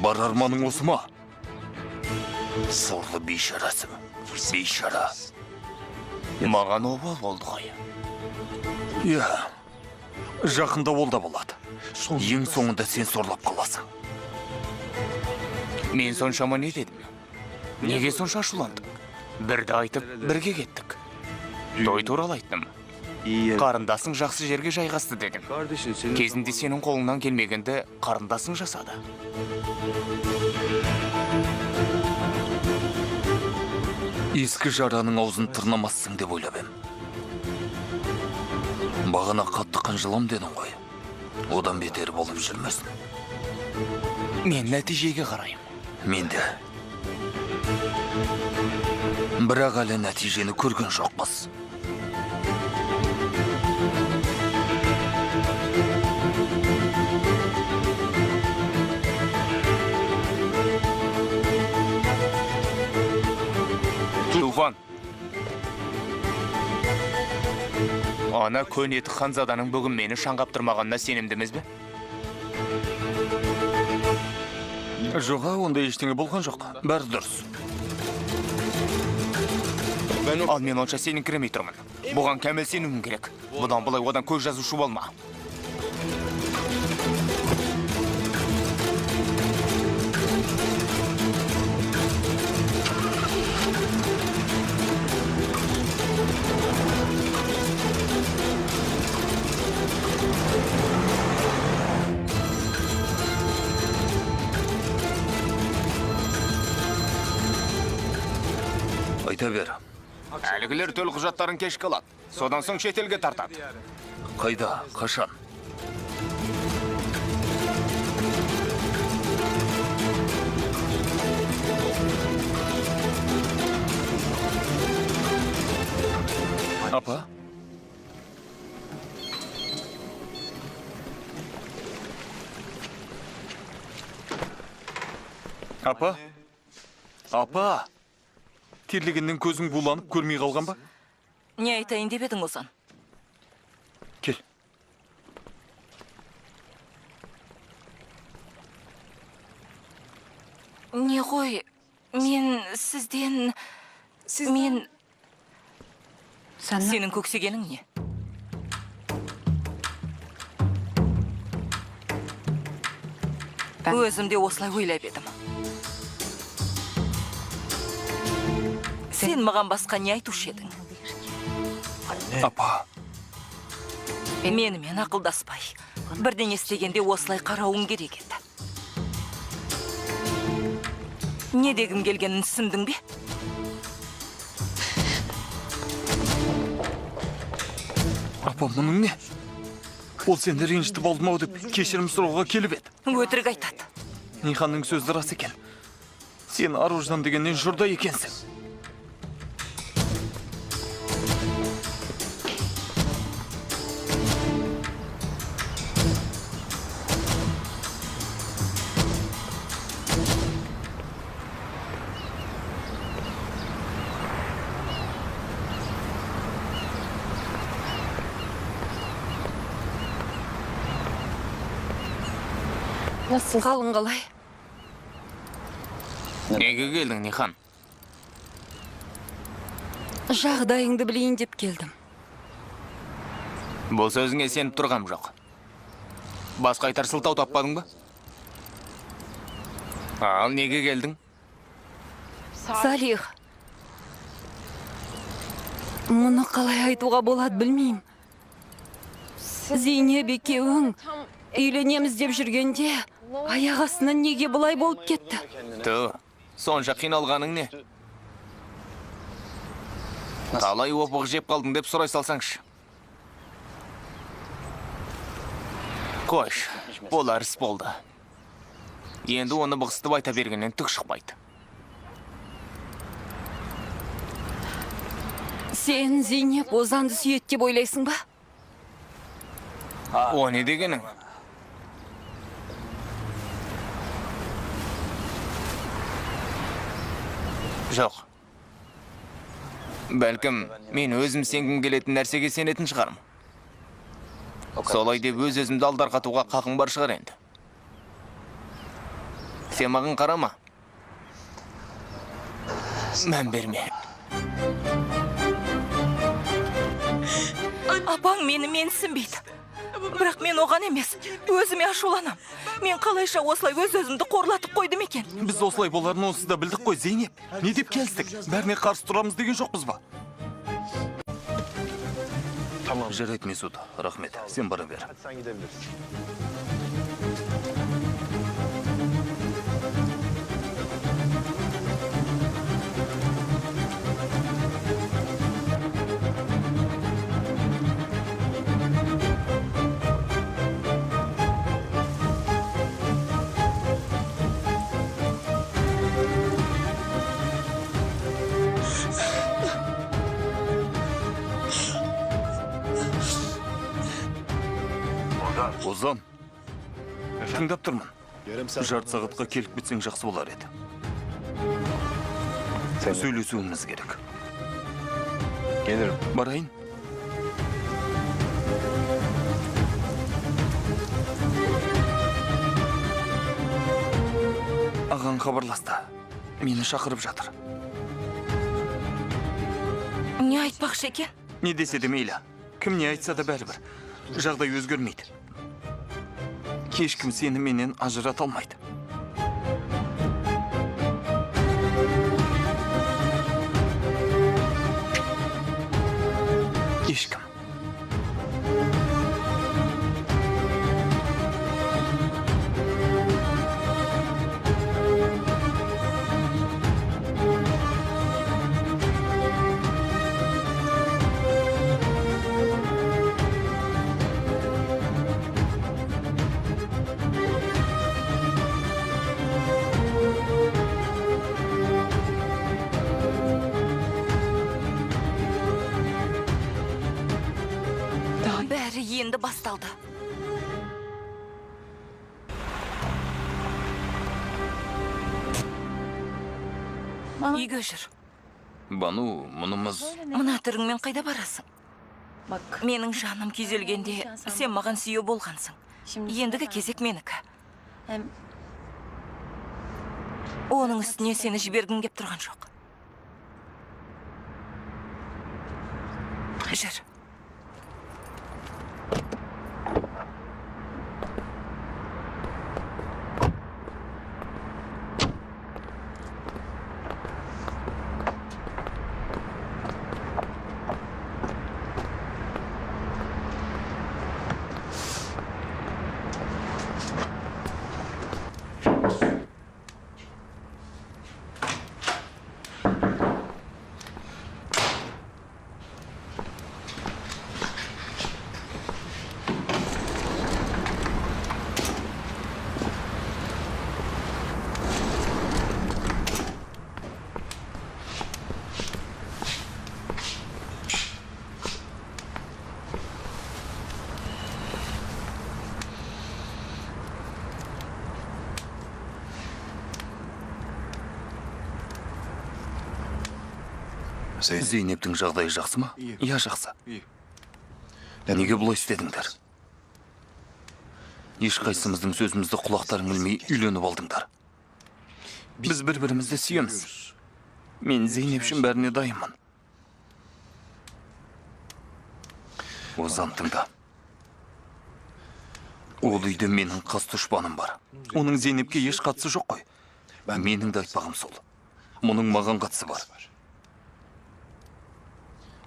Бар арманың осы ма? Сорлы бейшарасың. Бейшара. Маған обал болды ғой. Иә. Жақында ол да болады. Ең соңында сен сорлап қаласың. Мен соншама не дедім? Неге сонша ашуландың? Бірді айтып, бірге кеттік. Той туралы айттым. Қарындасың жақсы жерге жайғасты дедім. Кезінде сенің қолыңнан келмегенде қарындасың жасады. Ескі жараның аузын тырнамассың деп ойлап ем. Бағана қатты қынжылам дедің ғой. Одан бетер болып жүрмесін. Мен нәтижеге қарайым. Мен де. Бірақ әлі нәтижені көрген жоқпыз. Туфан. Ана көнеті ханзаданың бүгін мені шаңғап тұрмағанына сенімдіміз бе? Жоға, онда ештеңе болған жоқ. Бәрі дұрыс. Ал мен онша сенің кіремей тұрмын. Бұған кәміл сенуім керек. Бұдан бұлай одан көз жазушы болма. Айта бер. Әлгілер төл құжаттарын кешкі алады. Содан соң шетелге тартады. Қайда, қашан? Апа? Апа? Апа? Терлегеннен көзің буланып көрмей қалған ба? Не айтайын деп едің Озан? Кел. Не ғой, мен сізден... Мен... Сенің көксегенің не? Өзім де осылай ойлап едім. Сен маған басқа не айтушы едің? Апа. Менімен ақылдаспай, бірден естегенде осылай қарауың керек еді. Не дегім келгенін түсіндің бе? Апа, мұның не? Ол сенді ренжітіп алдым ау деп кешірім сұрауға келіп еді. Өтірік айтады. Ниханның сөзі рас екен. Сен Аруждан дегеннен жұрда екенсің. Қалың қалай? Неге келдің, Нихан? Жағдайыңды білейін деп келдім. Бұл сөзіңе сеніп тұрғам жоқ. Басқа айтар сылтау таппадың ба? Ал неге келдің? Салих. Мұны қалай айтуға болады білмеймін. Зейнеп екеуің Үйленеміз деп жүргенде, аяқ астынан неге бұлай болып кетті? Ту, сонша қиналғаның не? Талай опық жеп қалдың деп сұрай салсаңшы. Қош, болар іс болды. Енді оны бұғыстып айта бергеннен түк шықпайды. Сен, Зейнеп, Озанды сүйет деп ойлайсың ба? О не дегенің? Жоқ. Бәлкім, мен өзім сенгім келетін нәрсеге сенетін шығарым. Солай деп өз-өзімді алдарқатуға қақың бар шығар енді. Сен маған қарама. Мән берме. Апаң мені менсінбейді. Бірақ мен оған емес, өзіме ашуланам. Мен қалайша осылай өз-өзімді қорлатып қойдым екен. Біз осылай боларын онсыз да білдік қой, Зейнеп. Не деп келістік? Бәріне қарсы тұрамыз деген жоқпыз ба? Жарайды, Месут, рахмет. Сен бара бер. Озан, тыңдап тұрмын. Жарты сағатқа келіп кетсең жақсы болар еді. Сөйлесуіміз керек. Барайын. Ағаң хабарласты. Мені шақырып жатыр. Не айтпақшы екен? Не десе де мейлі. Кім не айтса да бәрібір. Жағдай өзгермейді. Ешкім сені менен ажырата алмайды. Ешкім. Бәрі енді басталды. Үйге жүр. Бану, мұнымыз... Мына түріңмен қайда барасың? Менің жаным күйзелгенде сен маған сүйеу болғансың. Ендігі кезек менікі. Оның үстіне сені жібергім кеп тұрған жоқ. Жүр. Зейнептің жағдайы жақсы ма? Иә, жақсы. Неге бұлай істедіңдер? Ешқайсымыздың сөзімізді құлақтарың ілмей үйленіп алдыңдар. Біз бір-бірімізді сүйеміз. Мен Зейнеп үшін бәріне дайынмын. Озан, тыңда. Ол үйде менің қас дұшпаным бар. Оның Зейнепке еш қатысы жоқ қой. Менің де айтпағым сол. Мұның маған қатысы бар.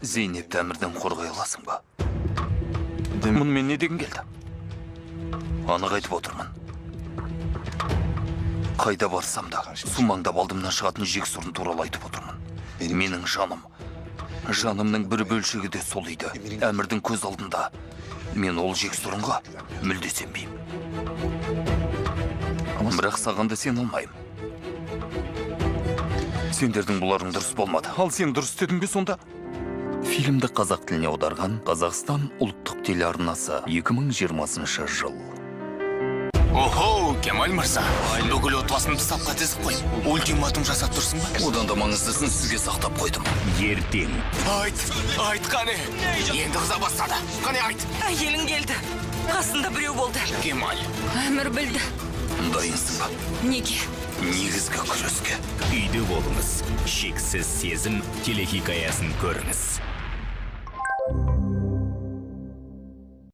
Зейнепті әмірден қорғай аласың ба? Мұнымен не деген келді? Анық айтып отырмын. Қайда барсам да, сумаңдап алдымнан шығатын жексұрын туралы айтып отырмын. Менің жаным, жанымның бір бөлшегі де сол еді. Әмірдің көз алдында. Мен ол жексұрынға мүлде сенбеймін. Бірақ саған да сен алмайым. Сендердің бұларың дұрыс болмады. Ал сен дұрыс дедің бе сонда? Фильмді қазақ тіліне аударған Қазақстан ұлттық телеарнасы 2020 жыл. Охо, Кемаль мырза. Бүкіл отбасымды сапқа тізіп қой. Ультиматум жасап тұрсың ба? Одан да маңыздысын сізге сақтап қойдым. Ертең. Айт қане. Енді қыза бастады. Қане айт. Әйелің келді. Қасында біреу болды. Кемаль. Әмір білді. Дайынсың ба? Неге? Негізгі күреске. Үйде болыңыз. Шексіз сезім телехикаясын көріңіз.